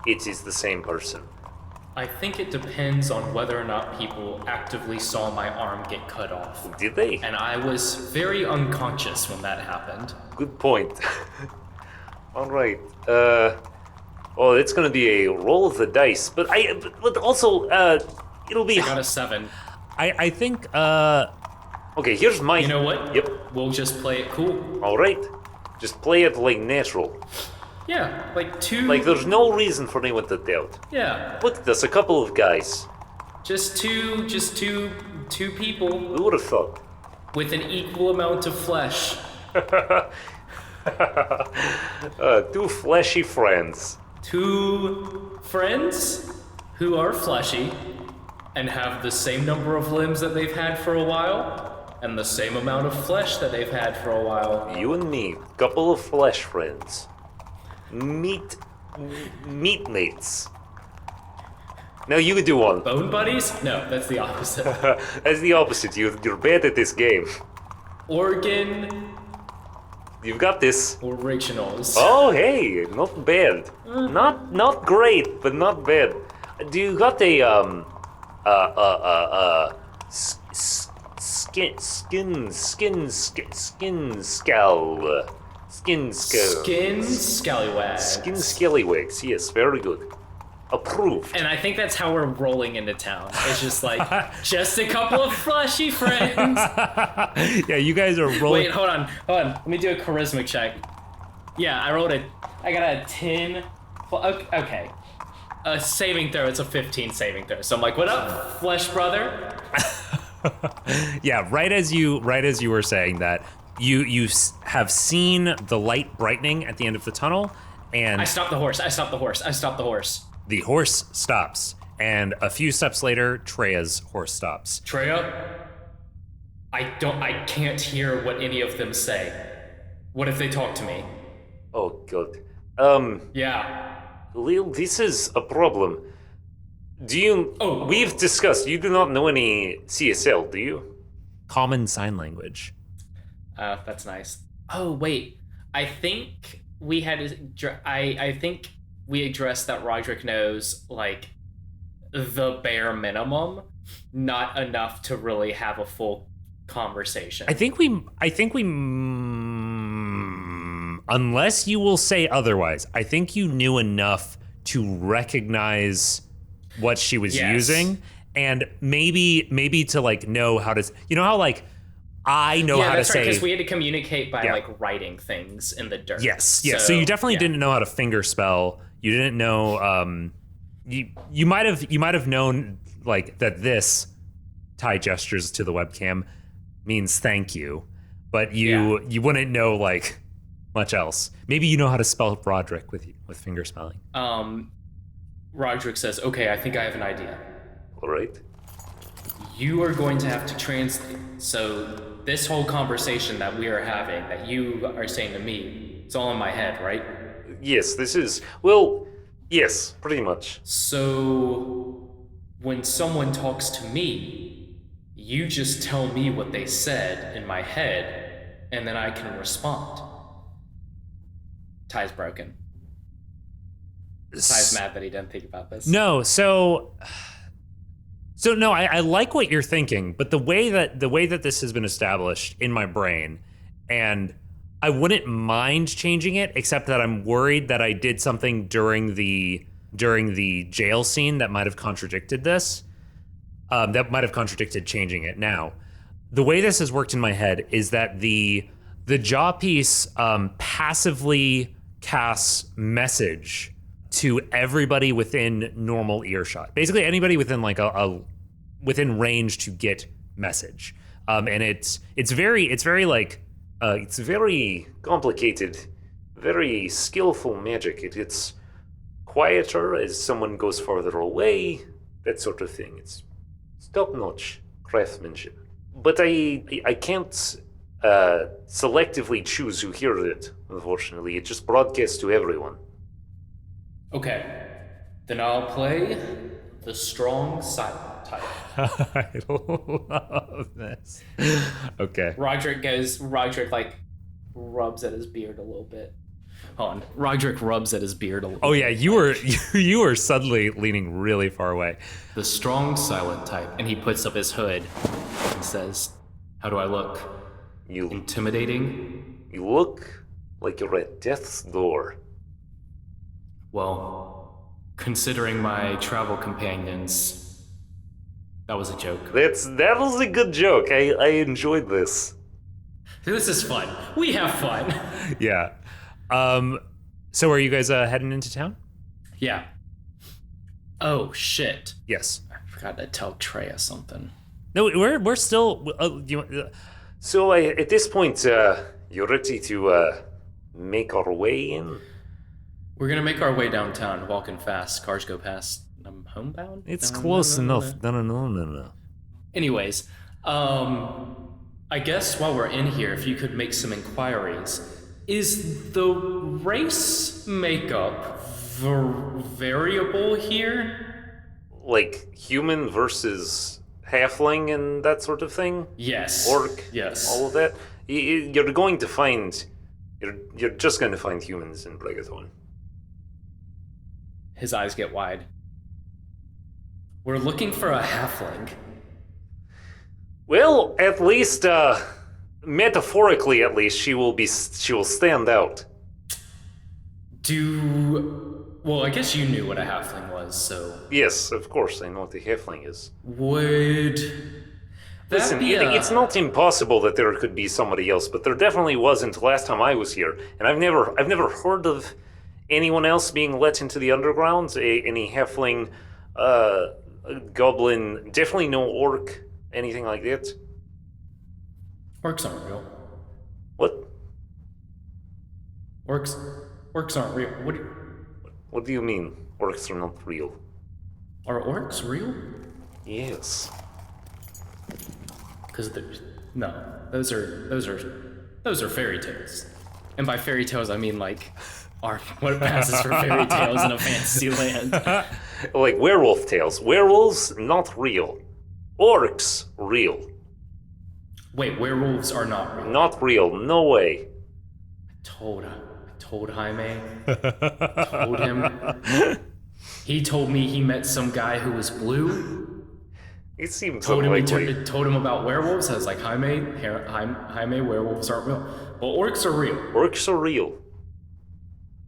it is the same person? I think it depends on whether or not people actively saw my arm get cut off. Did they? And I was very unconscious when that happened. Good point. All right. Well, it's gonna be a roll of the dice, but also it'll be. I got a 7. I think Okay, here's my. You know what? Yep. We'll just play it cool. All right. Just play it like natural. Yeah, like 2... Like there's no reason for anyone to doubt. Yeah, Look at us, a couple of guys. just two people Who would have thought? with an equal amount of flesh. Two fleshy friends. 2 friends who are fleshy and have the same number of limbs that they've had for a while and the same amount of flesh that they've had for a while. You and me, couple of flesh friends. Meat mates. Now you could do one. Bone buddies? No, that's the opposite. That's the opposite. You're bad at this game. Organ You've got this. Originals. Oh, hey, not bad. Not great, but not bad. Do you got a skin Scallywags. Skin scallywags, yes, very good. Approved. And I think that's how we're rolling into town. It's just like, just a couple of fleshy friends. Yeah, you guys are rolling. Wait, hold on. Let me do a charisma check. Yeah, I got a 10. Okay. A saving throw, it's a 15 saving throw. So I'm like, what up, flesh brother? Yeah, right as you were saying that, you have seen the light brightening at the end of the tunnel, and I stopped the horse. the horse stops, and a few steps later, Treya's horse stops. Treya, I can't hear what any of them say. What if they talk to me? Oh god. Yeah. Lil, this is a problem. Oh. We've discussed, you do not know any CSL, do you? Common sign language. That's nice. Oh, wait. I think we had, I think we addressed that Roderick knows, like, the bare minimum, not enough to really have a full conversation. I think we unless you will say otherwise, I think you knew enough to recognize what she was using, and maybe to like know how to, you know how like I know how to say. Yeah, that's right, because we had to communicate by like writing things in the dirt. Yes, yes. So you definitely didn't know how to finger spell. You didn't know. You might have known like that this Thai gestures to the webcam means thank you, but you wouldn't know like much else. Maybe you know how to spell Roderick with finger spelling. Roderick says, "Okay, I think I have an idea." All right. You are going to have to translate. So this whole conversation that we are having, that you are saying to me, it's all in my head, right? Yes, this is, well, yes, pretty much. So when someone talks to me, you just tell me what they said in my head, and then I can respond. Ty's broken. Ty's mad that he didn't think about this. No, so no, I like what you're thinking, but the way that this has been established in my brain, and I wouldn't mind changing it, except that I'm worried that I did something during the jail scene that might have contradicted this. That might have contradicted changing it. Now, the way this has worked in my head is that the jaw piece passively casts message to everybody within normal earshot. Basically, anybody within like within range to get message. And it's very Complicated, very skillful magic. It's quieter as someone goes farther away, that sort of thing. It's top-notch craftsmanship. But I can't selectively choose who hears it, unfortunately. It just broadcasts to everyone. Okay, then I'll play the strong silent type. I love this. Okay. Roderick like rubs at his beard a little bit. Hold on. Roderick rubs at his beard a little bit. Oh yeah, you were suddenly leaning really far away. The strong silent type, and he puts up his hood and says, "How do I look? You Intimidating? You look like you're at death's door." Well, considering my travel companions, that was a joke. That was a good joke. I enjoyed this. This is fun. We have fun. Yeah. So are you guys heading into town? Yeah. Oh shit. Yes. I forgot to tell Treya something. No, we're still. So at this point, you're ready to make our way in? We're gonna make our way downtown, walking fast. Cars go past. I'm homebound? It's close enough. No. Anyways, I guess while we're in here, if you could make some inquiries. Is the race makeup variable here? Like human versus halfling and that sort of thing? Yes. Orc? Yes. All of that? You're going to find You're just gonna find humans in Bregathorn. His eyes get wide. We're looking for a halfling. Well, at least, metaphorically at least, she will stand out. Well, I guess you knew what a halfling was, so... Yes, of course, I know what a halfling is. Would... Listen, it's not impossible that there could be somebody else, but there definitely wasn't last time I was here, and I've never heard of anyone else being let into the underground. Any halfling, goblin, definitely no orc, anything like that. Orcs aren't real. What? Orcs aren't real. What do you mean? Orcs are not real. Are orcs real? Yes. Because no, those are fairy tales, and by fairy tales I mean like what passes for fairy tales in a fantasy land. Like werewolf tales. Werewolves not real. Orcs real. Wait, werewolves are not real. Not real. No way. I told Jaime. Told him. He told me he met some guy who was blue. It seems Told unlikely. told him about werewolves. I was like, Jaime, werewolves aren't real. Well, orcs are real. Orcs are real.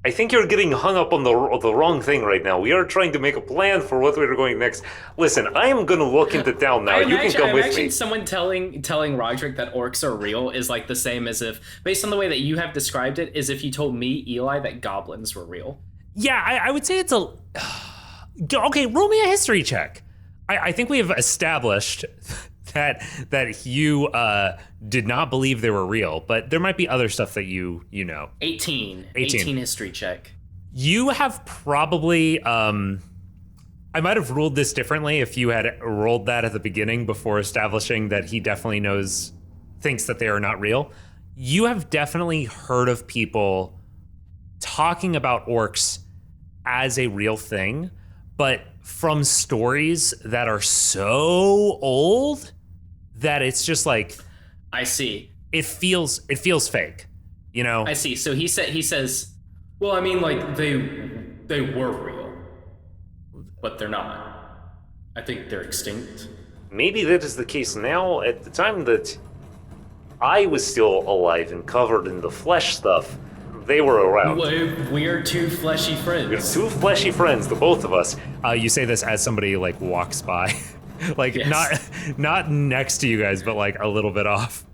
I think you're getting hung up on the wrong thing right now. We are trying to make a plan for what we're going next. Listen, I am gonna look into town now. You can come with me. I imagine someone telling Roderick that orcs are real is like the same as if, based on the way that you have described it, is if you told me, Eli, that goblins were real. Yeah, I would say it's a... Okay, roll me a history check. I think we have established that you did not believe they were real, but there might be other stuff that you know. 18 history check. You have probably... I might have ruled this differently if you had rolled that at the beginning before establishing that he definitely thinks that they are not real. You have definitely heard of people talking about orcs as a real thing, but from stories that are so old that it's just like, I see. It feels fake, you know? I see. So he says, well, I mean, like they were real, but they're not. I think they're extinct. Maybe that is the case now. At the time that I was still alive and covered in the flesh stuff, they were around. We're two fleshy friends. We're two fleshy friends, the both of us. You say this as somebody like walks by, like Yes. not next to you guys, but like a little bit off.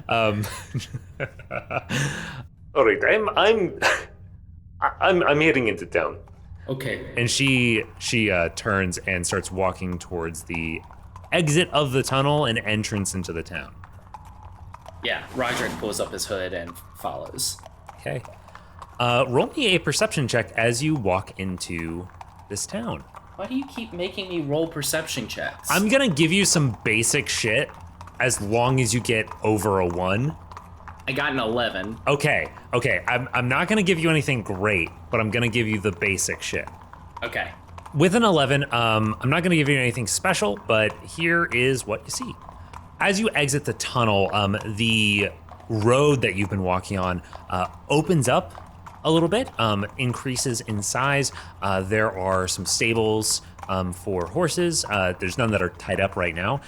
All right, I'm heading into town. Okay. And she turns and starts walking towards the exit of the tunnel and entrance into the town. Yeah, Roderick pulls up his hood and follows. Okay. Roll me a perception check as you walk into this town. Why do you keep making me roll perception checks? I'm gonna give you some basic shit as long as you get over a 1. I got an 11. Okay. I'm not gonna give you anything great, but I'm gonna give you the basic shit. Okay. With an 11, I'm not gonna give you anything special, but here is what you see. As you exit the tunnel, the road that you've been walking on opens up a little bit, increases in size. There are some stables for horses. There's none that are tied up right now.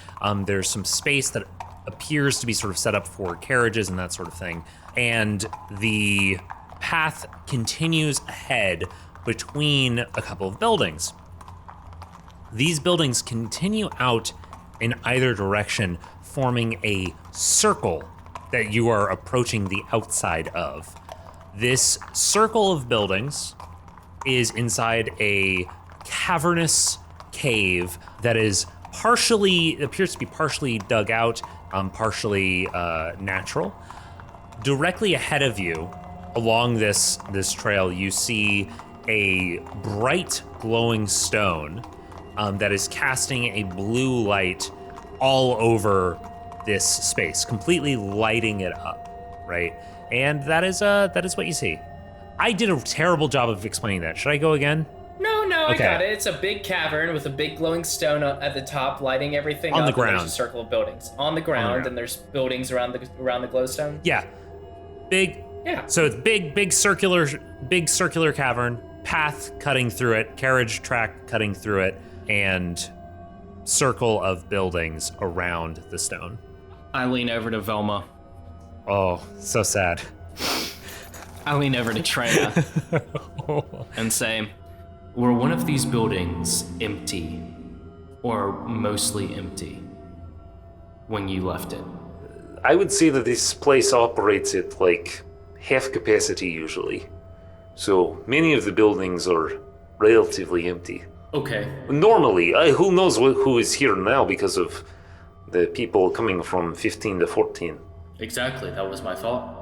There's some space that appears to be sort of set up for carriages and that sort of thing. And the path continues ahead between a couple of buildings. These buildings continue out in either direction, forming a circle that you are approaching the outside of. This circle of buildings is inside a cavernous cave that appears to be partially dug out, partially natural. Directly ahead of you, along this trail, you see a bright glowing stone that is casting a blue light all over this space, completely lighting it up, right? And that is what you see. I did a terrible job of explaining that. Should I go again? No, Okay. I got it. It's a big cavern with a big glowing stone at the top, lighting everything On up. the and ground. There's a circle of buildings on the ground, and there's buildings around the glowstone. Yeah. Big Yeah. So it's big circular cavern, path cutting through it, carriage track cutting through it, and circle of buildings around the stone. I lean over to Velma. Oh, so sad. I lean over to Treya and say, were one of these buildings empty or mostly empty when you left it? I would say that this place operates at like half capacity usually. So many of the buildings are relatively empty. Okay. Normally, who knows who is here now because of the people coming from 15 to 14. Exactly, that was my thought.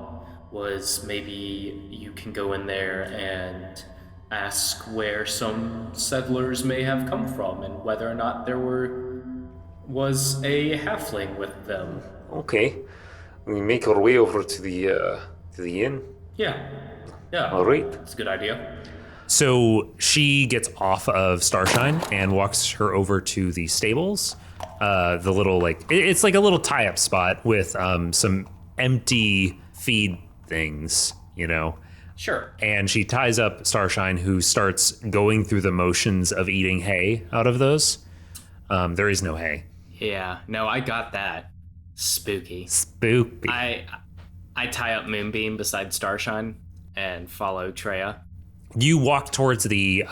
Was maybe you can go in there and ask where some settlers may have come from and whether or not there was a halfling with them. Okay, we make our way over to the inn. Yeah. All right. That's a good idea. So she gets off of Starshine and walks her over to the stables. The little it's like a little tie-up spot with some empty feed things, you know. Sure. And she ties up Starshine, who starts going through the motions of eating hay out of those. There is no hay. Yeah, no, I got that. Spooky. Spooky. I tie up Moonbeam beside Starshine and follow Treya. You walk towards the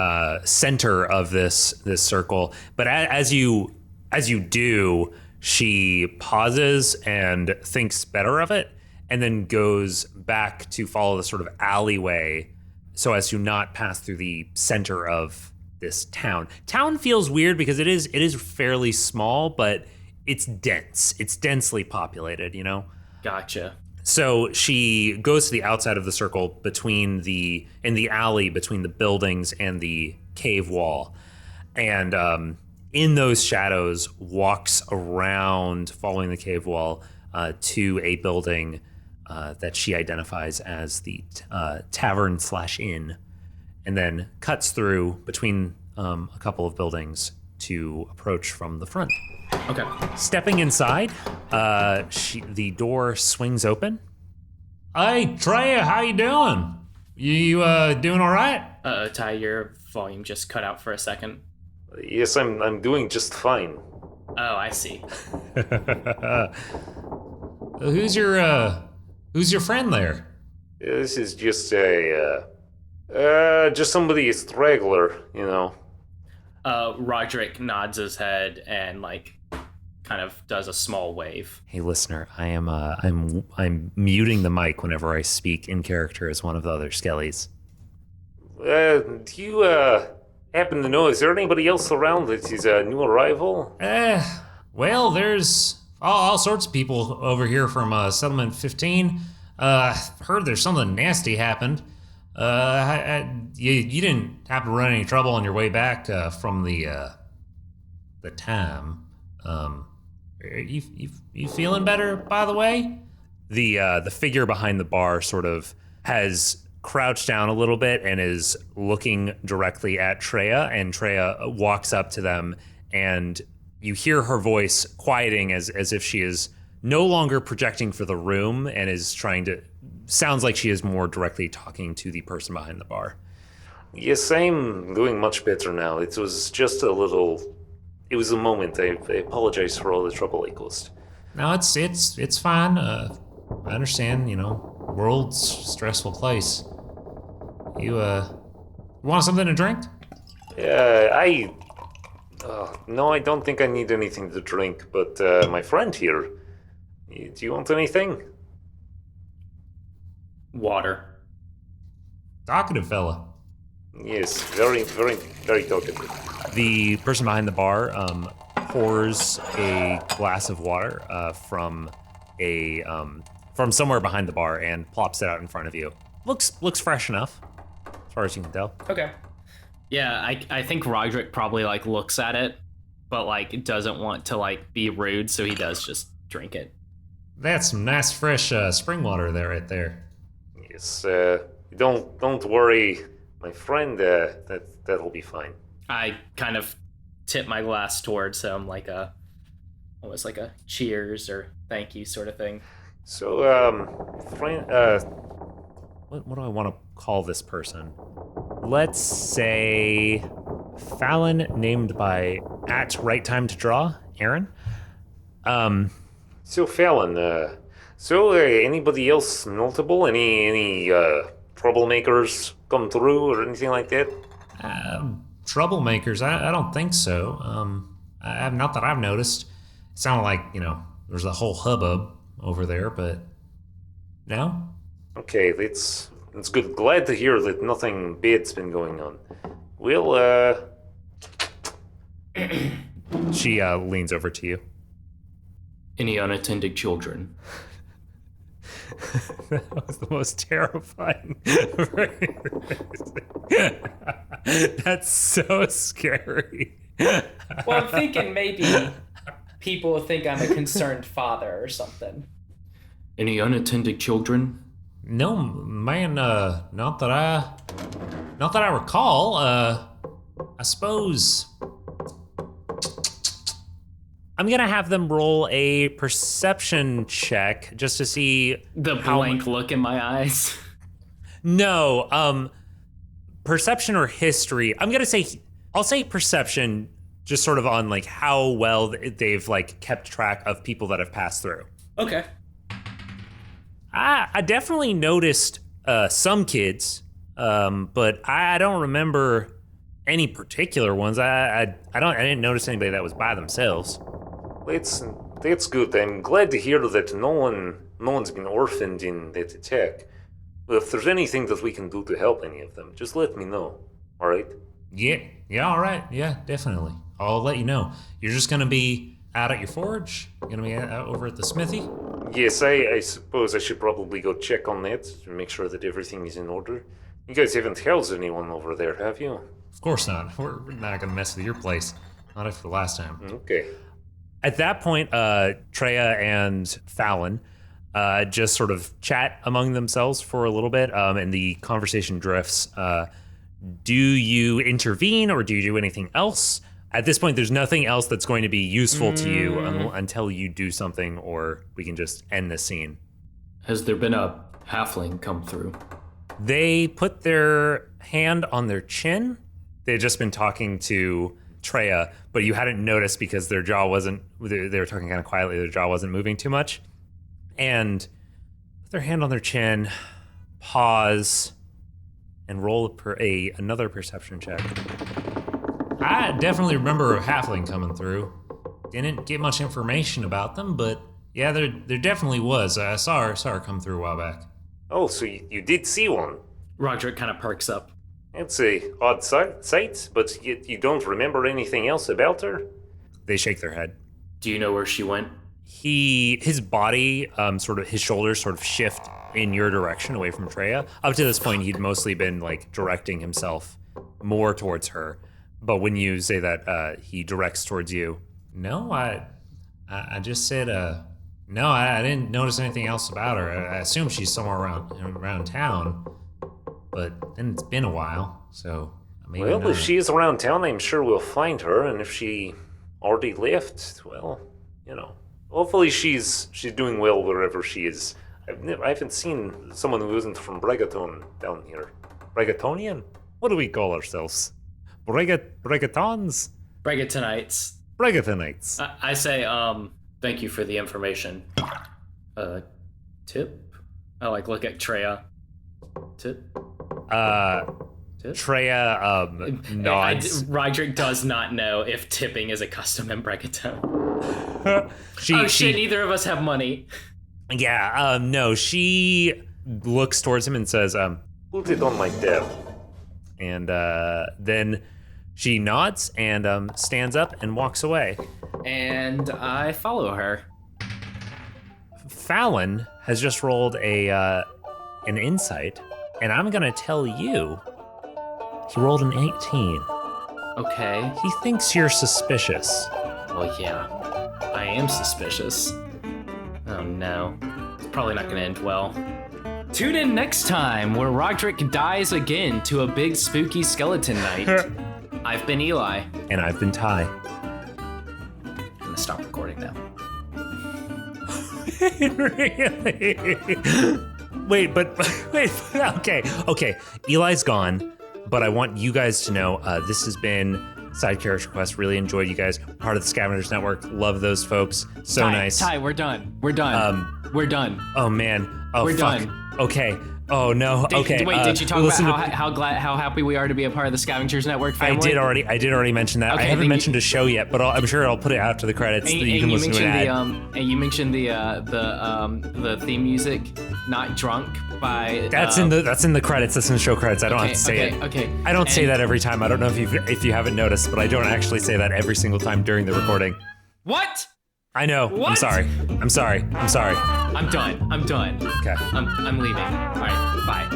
center of this circle, but as you do, she pauses and thinks better of it, and then goes back to follow the sort of alleyway so as to not pass through the center of this town. Town feels weird because it is fairly small, but it's dense. It's densely populated, you know? Gotcha. So she goes to the outside of the circle in the alley between the buildings and the cave wall. And in those shadows walks around following the cave wall to a building that she identifies as the tavern/inn, and then cuts through between a couple of buildings to approach from the front. Okay. Stepping inside, the door swings open. Hey, Treya, how you doing? You doing all right? Ty, your volume just cut out for a second. Yes, I'm doing just fine. Oh, I see. Who's your friend there? This is just just somebody, a straggler, you know. Roderick nods his head and kind of does a small wave. Hey, listener, I'm muting the mic whenever I speak in character as one of the other skellies. Do you happen to know, is there anybody else around that is a new arrival? Well, there's all sorts of people over here from Settlement 15. Heard there's something nasty happened. You didn't happen to run any trouble on your way back from the time. You feeling better, by the way? The figure behind the bar sort of has crouched down a little bit and is looking directly at Treya, and Treya walks up to them, and you hear her voice quieting as if she is no longer projecting for the room and is sounds like she is more directly talking to the person behind the bar. Yes, I'm doing much better now. It was just it was a moment. I apologize for all the trouble I caused. No, it's fine. I understand, world's stressful place. You want something to drink? No, I don't think I need anything to drink, but my friend here, do you want anything? Water. Talkative fella. Yes, very, very, very talkative. The person behind the bar pours a glass of water from somewhere behind the bar and plops it out in front of you. Looks fresh enough, as far as you can tell. Okay. Yeah, I think Roderick probably looks at it, but doesn't want to be rude, so he does just drink it. That's some nice fresh spring water there, right there. Yes, don't worry, my friend. That'll be fine. I kind of tip my glass towards him, almost like a cheers or thank you sort of thing. So, friend, what do I want to call this person? Let's say Fallon, named by at right time to draw, Aaron. So Fallon, anybody else notable? Any troublemakers come through or anything like that? Troublemakers? I don't think so. Not that I've noticed. It sounded like, there's a whole hubbub over there, but no? Okay, that's good. Glad to hear that nothing bad's been going on. Well, She leans over to you. Any unattended children? That was the most terrifying. That's so scary. Well, I'm thinking maybe people will think I'm a concerned father or something. Any unattended children? No, man, not that I recall. I suppose I'm gonna have them roll a perception check just to see The blank look in my eyes. No, perception or history. I'll say perception, just sort of on like how well they've like kept track of people that have passed through. Okay. I definitely noticed some kids, but I don't remember any particular ones. I didn't notice anybody that was by themselves. that's good. I'm glad to hear that no one's been orphaned in that attack. But if there's anything that we can do to help any of them, just let me know. All right? Yeah, all right, yeah, definitely. I'll let you know. You're just gonna be out at your forge. You're gonna be out over at the smithy. Yes, I suppose I should probably go check on that to make sure that everything is in order. You guys haven't housed anyone over there, have you? Of course not. We're not gonna mess with your place. Not after the last time. Okay. At that point, Treya and Fallon just sort of chat among themselves for a little bit, and the conversation drifts. Do you intervene or do you do anything else? At this point, there's nothing else that's going to be useful to you until you do something, or we can just end the scene. Has there been a halfling come through? They put their hand on their chin. They had just been talking to Treya, but you hadn't noticed because their jaw wasn't, they were talking kind of quietly, their jaw wasn't moving too much. And put their hand on their chin, pause, and roll another perception check. I definitely remember a halfling coming through. Didn't get much information about them, but yeah, there definitely was. I saw her come through a while back. Oh, so you did see one. Roderick kind of perks up. That's a odd sight, but you don't remember anything else about her? They shake their head. Do you know where she went? His body, his shoulders sort of shift in your direction away from Treya. Up to this point, he'd mostly been like directing himself more towards her. But when you say that he directs towards you, no, I just said, no, I didn't notice anything else about her. I assume she's somewhere around town, but then it's been a while, so maybe Well, not. if she is around town, I'm sure we'll find her, and if she already left, well, hopefully she's doing well wherever she is. I haven't seen someone who isn't from Bregaton down here. Bregatonian? What do we call ourselves? Bregatons? Bregatonites. Bregatonites. I say, thank you for the information. Tip? I look at Treya. Tip? Tip? Treya nods. Roderick does not know if tipping is a custom in Bregaton. She Neither of us have money. Yeah, no, she looks towards him and says, Put it on my tab. and then she nods and stands up and walks away. And I follow her. Fallon has just rolled an insight, and I'm gonna tell you, he rolled an 18. Okay. He thinks you're suspicious. Well, yeah. I am suspicious. Oh no. It's probably not gonna end well. Tune in next time where Roderick dies again to a big spooky skeleton night. I've been Eli. And I've been Ty. I'm gonna stop recording now. Really? Wait, but wait. Okay. Eli's gone, but I want you guys to know this has been Side Character Quest. Really enjoyed you guys. Part of the Scavengers Network. Love those folks. So nice. Ty, we're done. We're done. Oh man. Oh, We're fuck. done. Okay. Oh no. Okay. Did you talk about listen how happy we are to be a part of the Scavengers Network family? I did already mention that. Okay, I haven't mentioned a show yet, but I'm sure I'll put it after the credits. And, So you can listen to an ad. and you mentioned the theme music, "Not Drunk" by. That's in the credits. That's in the show credits. I don't have to say it. Okay. I don't say that every time. I don't know if you haven't noticed, but I don't actually say that every single time during the recording. What? I know. What? I'm sorry. I'm done. Okay. I'm leaving. All right. Bye.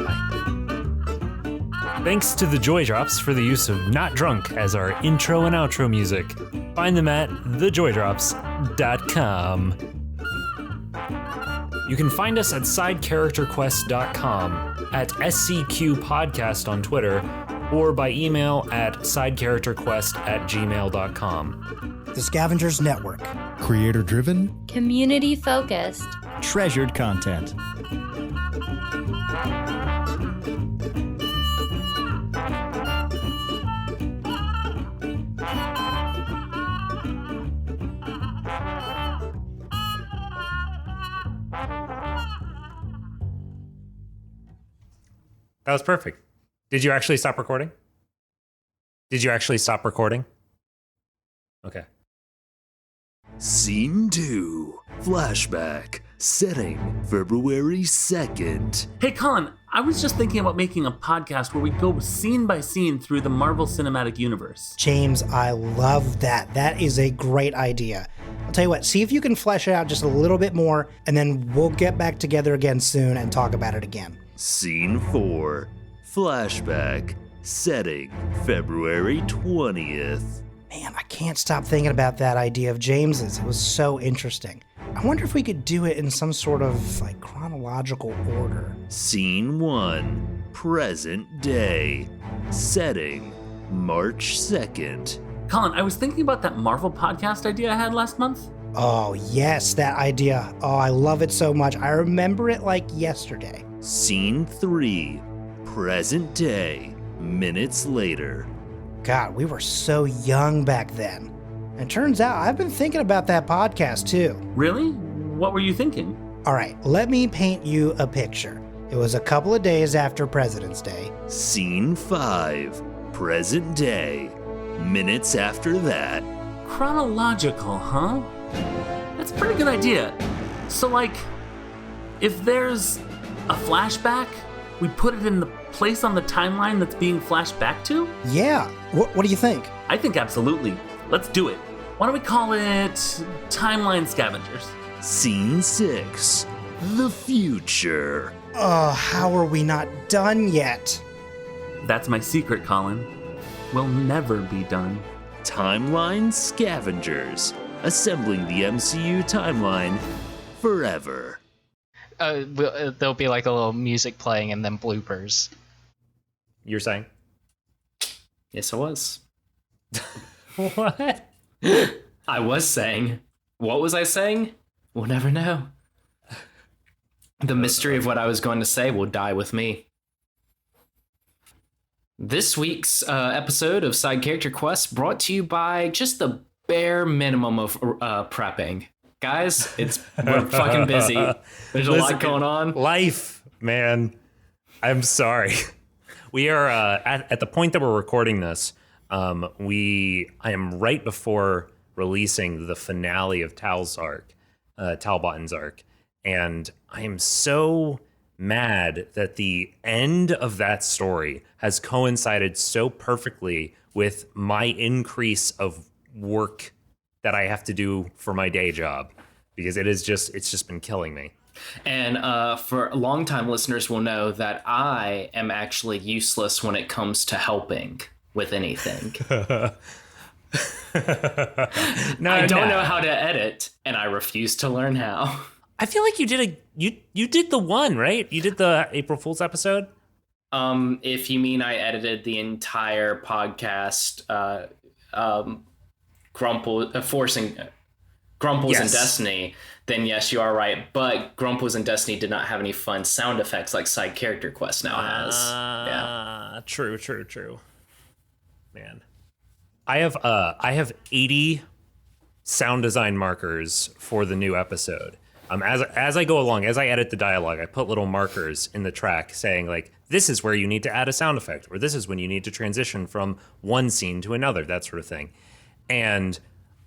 Thanks to the Joy Drops for the use of Not Drunk as our intro and outro music. Find them at thejoydrops.com. You can find us at sidecharacterquest.com, at SCQ Podcast on Twitter, or by email at sidecharacterquest@gmail.com. The Scavengers Network. Creator-driven, Community-focused. treasured content. That was perfect. Did you actually stop recording? Okay. Scene 2. Flashback. Setting February 2nd. Hey, Colin, I was just thinking about making a podcast where we go scene by scene through the Marvel Cinematic Universe. James, I love that. That is a great idea. I'll tell you what, see if you can flesh it out just a little bit more, and then we'll get back together again soon and talk about it again. Scene 4. Flashback. Setting February 20th. Man, I can't stop thinking about that idea of James's. It was so interesting. I wonder if we could do it in some sort of like chronological order. Scene 1. Present day. Setting March 2nd. Colin, I was thinking about that Marvel podcast idea I had last month. Oh, yes, that idea. Oh, I love it so much. I remember it like yesterday. Scene 3. Present day. Minutes later. God, we were so young back then. And turns out I've been thinking about that podcast too. Really? What were you thinking? All right, let me paint you a picture. It was a couple of days after President's Day. Scene 5. Present day. Minutes after that. Chronological, huh? That's a pretty good idea. So, like, if there's a flashback, we put it in the place on the timeline that's being flashed back to? Yeah, what do you think? I think absolutely. Let's do it. Why don't we call it Timeline Scavengers? Scene 6. The future. Oh, how are we not done yet? That's my secret, Colin. We'll never be done. Timeline Scavengers. Assembling the MCU timeline forever. There'll be like a little music playing and then bloopers. You're saying? Yes, I was. What? I was saying. What was I saying? We'll never know. The mystery of what I was going to say will die with me. This week's episode of Side Character Quest brought to you by just the bare minimum of prepping. Guys, we're fucking busy. There's a lot going on. Life, man. I'm sorry. We are at the point that we're recording this. I am right before releasing the finale of Talbotton's arc, and I am so mad that the end of that story has coincided so perfectly with my increase of work that I have to do for my day job, because it's just been killing me. And for longtime listeners will know that I am actually useless when it comes to helping with anything. I don't know how to edit, and I refuse to learn how. I feel like you did the one, right? You did the April Fool's episode? If you mean I edited the entire podcast, forcing Grumples and Yes. Destiny, then yes, you are right. But Grumples and Destiny did not have any fun sound effects like Side Character Quest now has. Yeah. True. Man, I have 80 sound design markers for the new episode. As I go along, as I edit the dialogue, I put little markers in the track saying like, this is where you need to add a sound effect, or this is when you need to transition from one scene to another, that sort of thing. And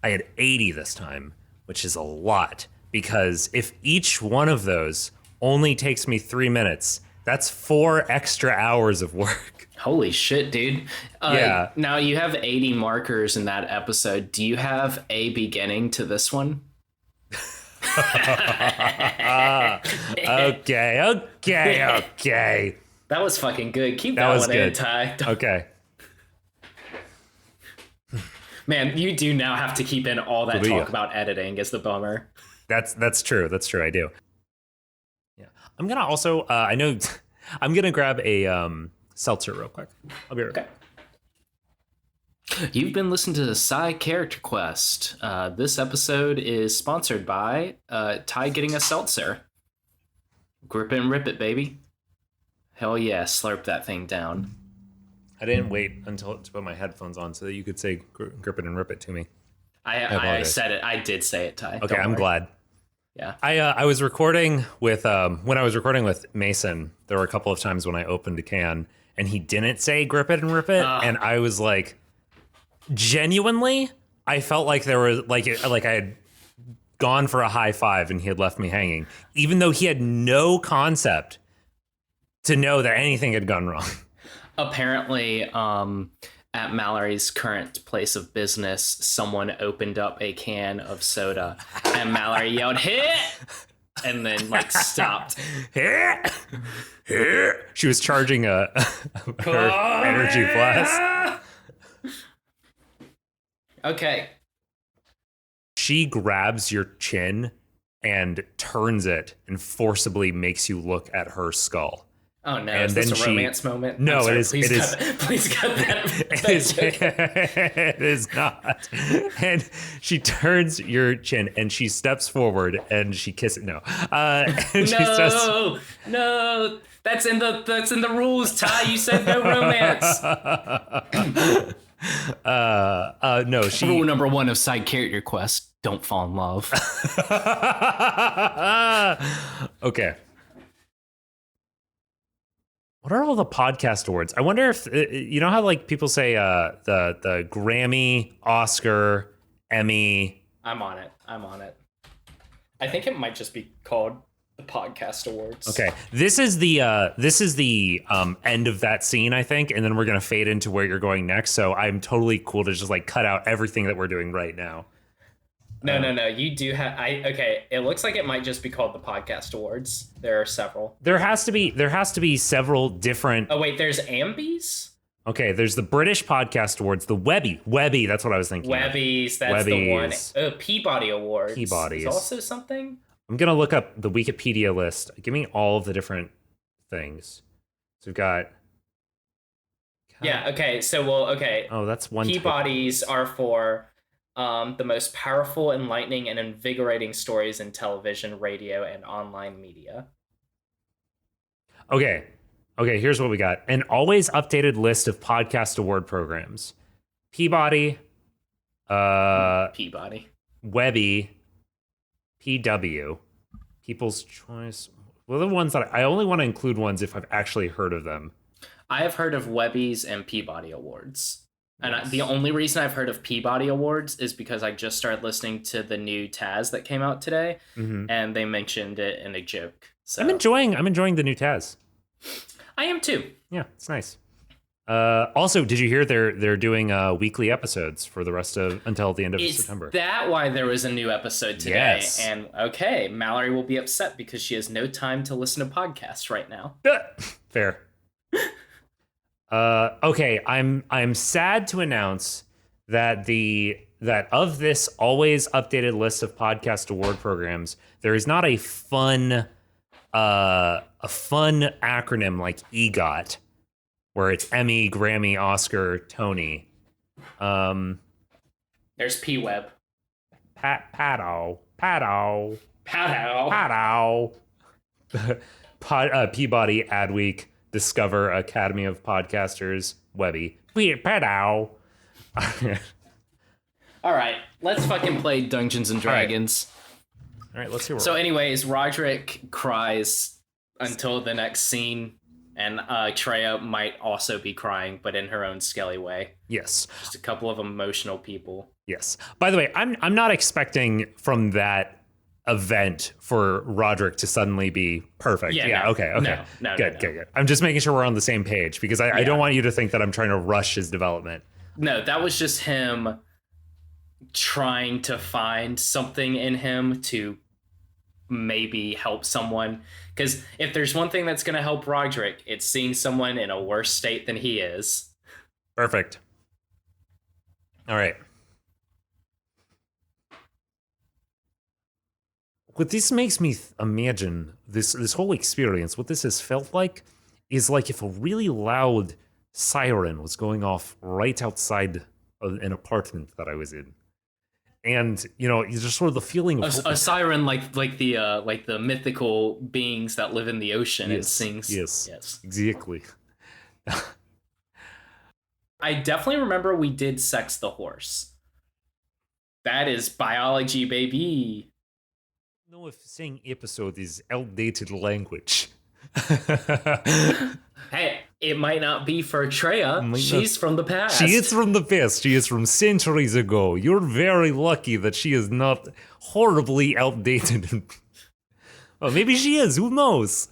I had 80 this time, which is a lot, because if each one of those only takes me 3 minutes, that's 4 extra hours of work. Holy shit, dude. Yeah. Now you have 80 markers in that episode. Do you have a beginning to this one? Okay. That was fucking good. Keep That that, was one in, good. Ty. Okay. Man, you do now have to keep in all that Booyah. talk about editing is the bummer. That's true. I do. Yeah. I'm gonna also I know I'm gonna grab a seltzer real quick. I'll be right back. You've been listening to the Side Character Quest. This episode is sponsored by Ty getting a seltzer. Grip it and rip it, baby. Hell yeah, slurp that thing down. I didn't wait until to put my headphones on so that you could say grip it and rip it to me. I said it. I did say it, Ty. Okay, Don't I'm worry. glad. Yeah. I was recording with when I was recording with Mason, there were a couple of times when I opened a can and he didn't say grip it and rip it, and I was like, genuinely, I felt like there was like I had gone for a high five and he had left me hanging, even though he had no concept to know that anything had gone wrong. Apparently, at Mallory's current place of business, someone opened up a can of soda and Mallory yelled, "Hit!" and then like stopped. She was charging her energy flask. Okay. She grabs your chin and turns it and forcibly makes you look at her skull. Oh no! And Is this then a she- romance moment? No, I'm sorry, it is- Please it cut is- that. Please cut that. It is, it is not. And she turns your chin and she steps forward and she kisses. No, and she says, No, that's in the rules, Ty. You said no romance. no, she. Rule number 1 of Side Character Quest: don't fall in love. Okay. What are all the podcast awards? I wonder if you know how like people say the Grammy, Oscar, Emmy. I'm on it. I think it might just be called the Podcast Awards. Okay, this is the end of that scene, I think, and then we're gonna fade into where you're going next. So I'm totally cool to just like cut out everything that we're doing right now. No. You do have. Okay. It looks like it might just be called the Podcast Awards. There are several. There has to be several different. Oh wait, there's Ambies. Okay, there's the British Podcast Awards, the Webby. That's what I was thinking. Webbies. That's the one. Webbies. Peabody Awards. Peabody's. Is also something. I'm gonna look up the Wikipedia list. Give me all of the different things. So we've got. Yeah. Okay. Okay. Oh, that's one. type. Peabodys are for the most powerful, enlightening, and invigorating stories in television, radio, and online media. Okay, here's what we got. An always updated list of podcast award programs. Peabody, Peabody. Webby, PW, People's Choice. Well, the ones that I only want to include ones if I've actually heard of them. I have heard of Webbies and Peabody Awards. And the only reason I've heard of Peabody Awards is because I just started listening to the new Taz that came out today, and they mentioned it in a joke. So I'm enjoying the new Taz. I am too. Yeah, it's nice. Also, did you hear they're doing weekly episodes for the rest of until the end of Is September? that why there was a new episode today? Yes. And okay, Mallory will be upset because she has no time to listen to podcasts right now. Fair. Okay, I'm sad to announce that of this always updated list of podcast award programs, there is not a fun acronym like EGOT, where it's Emmy, Grammy, Oscar, Tony. There's P-Web. Pato. Pow. Peabody Adweek Discover Academy of Podcasters Webby. Pato. All right, let's fucking play Dungeons and Dragons. All right, let's hear what. So, anyways, Roderick cries until the next scene, and Treya might also be crying, but in her own skelly way. Yes. Just a couple of emotional people. Yes. By the way, I'm not expecting from that event for Roderick to suddenly be perfect. Yeah, no, okay. No, Good. I'm just making sure we're on the same page because I don't want you to think that I'm trying to rush his development. No, that was just him trying to find something in him to maybe help someone. Because if there's one thing that's going to help Roderick, it's seeing someone in a worse state than he is. Perfect. All right. What this makes me imagine, this whole experience, what this has felt like, is like if a really loud siren was going off right outside an apartment that I was in. And, you know, it's just sort of the feeling of... A siren like the mythical beings that live in the ocean. It sings. Yes, exactly. I definitely remember we did sex the horse. That is biology, baby. I don't know if saying episode is outdated language. Hey, it might not be for Treya. She's from the past. She is from the past. She is from centuries ago. You're very lucky that she is not horribly outdated. Well, maybe she is. Who knows?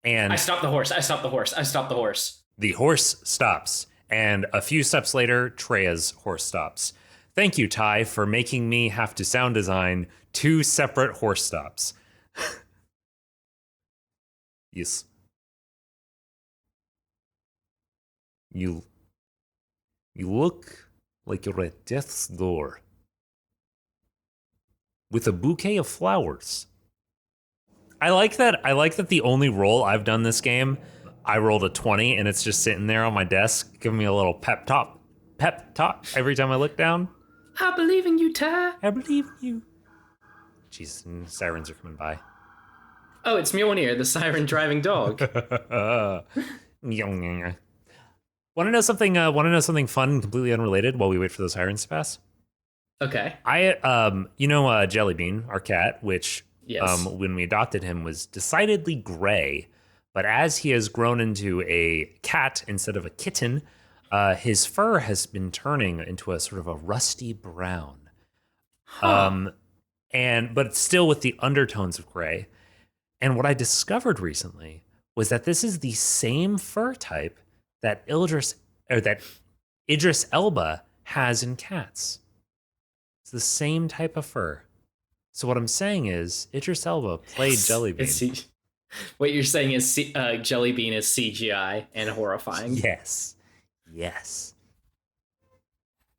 And I stopped the horse. the horse stops. And a few steps later, Treya's horse stops. Thank you, Ty, for making me have to sound design 2 separate horse stops. Yes. You look like you're at death's door with a bouquet of flowers. I like that the only roll I've done this game, I rolled a 20 and it's just sitting there on my desk giving me a little pep talk every time I look down. I believe in you, Ty. I believe in you. Jeez, sirens are coming by. Oh, it's Mjolnir, the siren driving dog. Want to know something? Fun and completely unrelated while we wait for those sirens to pass? Okay. Jelly Bean, our cat, which Yes. when we adopted him was decidedly gray, but as he has grown into a cat instead of a kitten, his fur has been turning into a sort of a rusty brown. But still with the undertones of gray. And what I discovered recently was that this is the same fur type that Idris Elba has in cats. It's the same type of fur. So what I'm saying is Idris Elba played Jelly Bean. What you're saying is Jelly Bean is CGI and horrifying. Yes.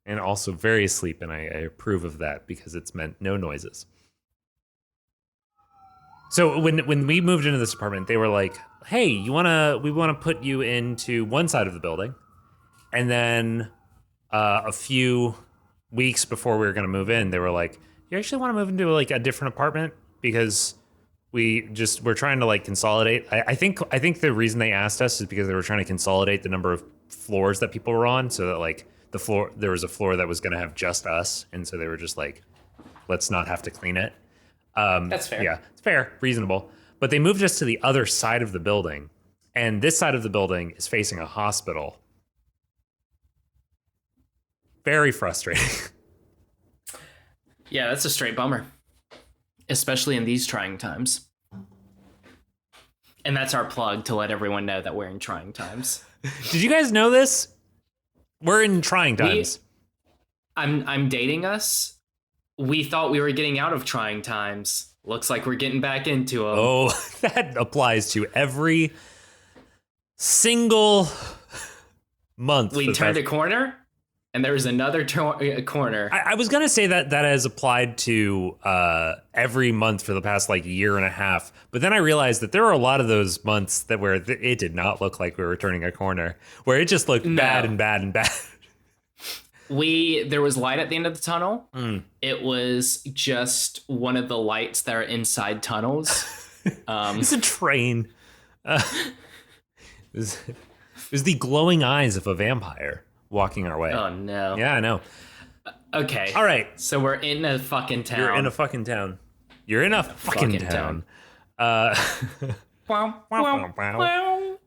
And also very asleep, and I approve of that because it's meant no noises. So when we moved into this apartment, they were like, "Hey, we want to put you into one side of the building," and then a few weeks before we were going to move in, they were like, "You actually want to move into like a different apartment because we're trying to like consolidate." I think the reason they asked us is because they were trying to consolidate the number of floors that people were on, so that like there was a floor that was going to have just us, and so they were just like, "Let's not have to clean it." That's fair. Yeah, it's fair, reasonable. But they moved us to the other side of the building, and this side of the building is facing a hospital. Very frustrating. Yeah, that's a straight bummer. Especially in these trying times. And that's our plug to let everyone know that we're in trying times. Did you guys know this? We're in trying times. I'm dating us. We thought we were getting out of trying times. Looks like we're getting back into them. Oh, that applies to every single month. We turned a corner, and there was another corner. I was going to say that has applied to every month for the past like year and a half. But then I realized that there were a lot of those months where it did not look like we were turning a corner, where it just looked bad and bad and bad. There was light at the end of the tunnel. It was just one of the lights that are inside tunnels. It's a train. It was the glowing eyes of a vampire walking our way. Oh no. Yeah, I know. Okay. All right. So we're in a fucking town. You're in a fucking town. You're in a fucking town. Wow, wow, wow.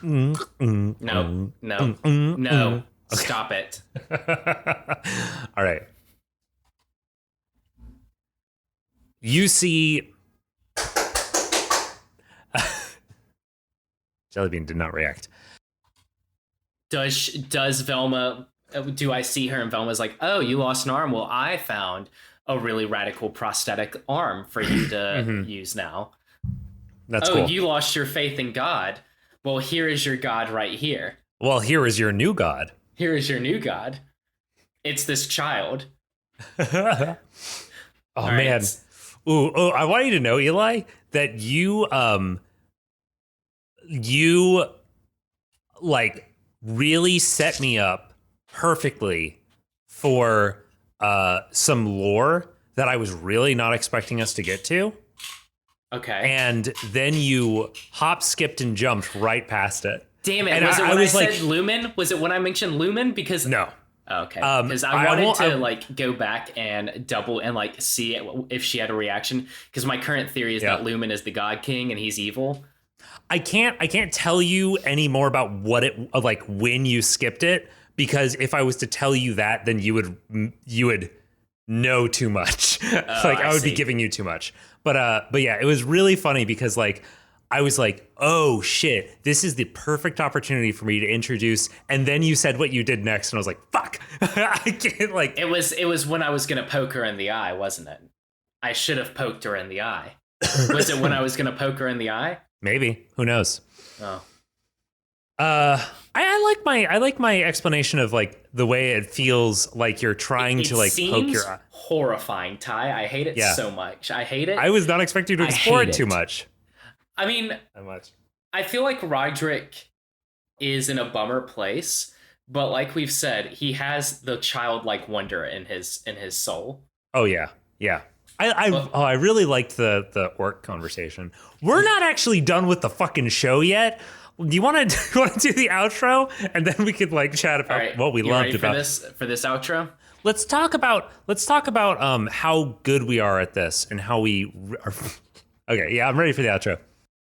No, no, no. Stop it. All right. You see... Jellybean did not react. Does Velma... Do I see her and Velma's like, oh, you lost an arm? Well, I found a really radical prosthetic arm for you to use now. That's oh, cool. You lost your faith in God. Well, here is your God right here. Well, here is your new God. Here is your new God. It's this child. Oh, All man. right. Ooh, I want you to know, Eli, that you like really set me up perfectly for some lore that I was really not expecting us to get to. Okay. And then you hop, skipped, and jumped right past it. Damn it. And was it when I like, said Lumen? Was it when I mentioned Lumen? Because no. Okay. Because I wanted won't- to like go back and double and like see if she had a reaction. Because my current theory is that Lumen is the God King and he's evil. I can't tell you any more about what it like when you skipped it, because if I was to tell you that, then you would know too much. Like I would be giving you too much. But yeah, it was really funny because like I was like, oh shit, this is the perfect opportunity for me to introduce. And then you said what you did next, and I was like, fuck, I can't like. It was when I was gonna poke her in the eye, wasn't it? I should have poked her in the eye. Was it when I was gonna poke her in the eye? Maybe. Who knows? Oh. I like my explanation of like the way it feels like you're trying to like poke your eye. Horrifying, Ty. I hate it so much. I hate it. I was not expecting you to explore it too much. I mean, That much. I feel like Roderick is in a bummer place, but like we've said, he has the childlike wonder in his soul. Oh yeah, yeah. I really liked the orc conversation. We're not actually done with the fucking show yet. Do you want to do the outro, and then we could like chat about what we loved about for this outro? Let's talk about how good we are at this and how we are. Okay, yeah, I'm ready for the outro.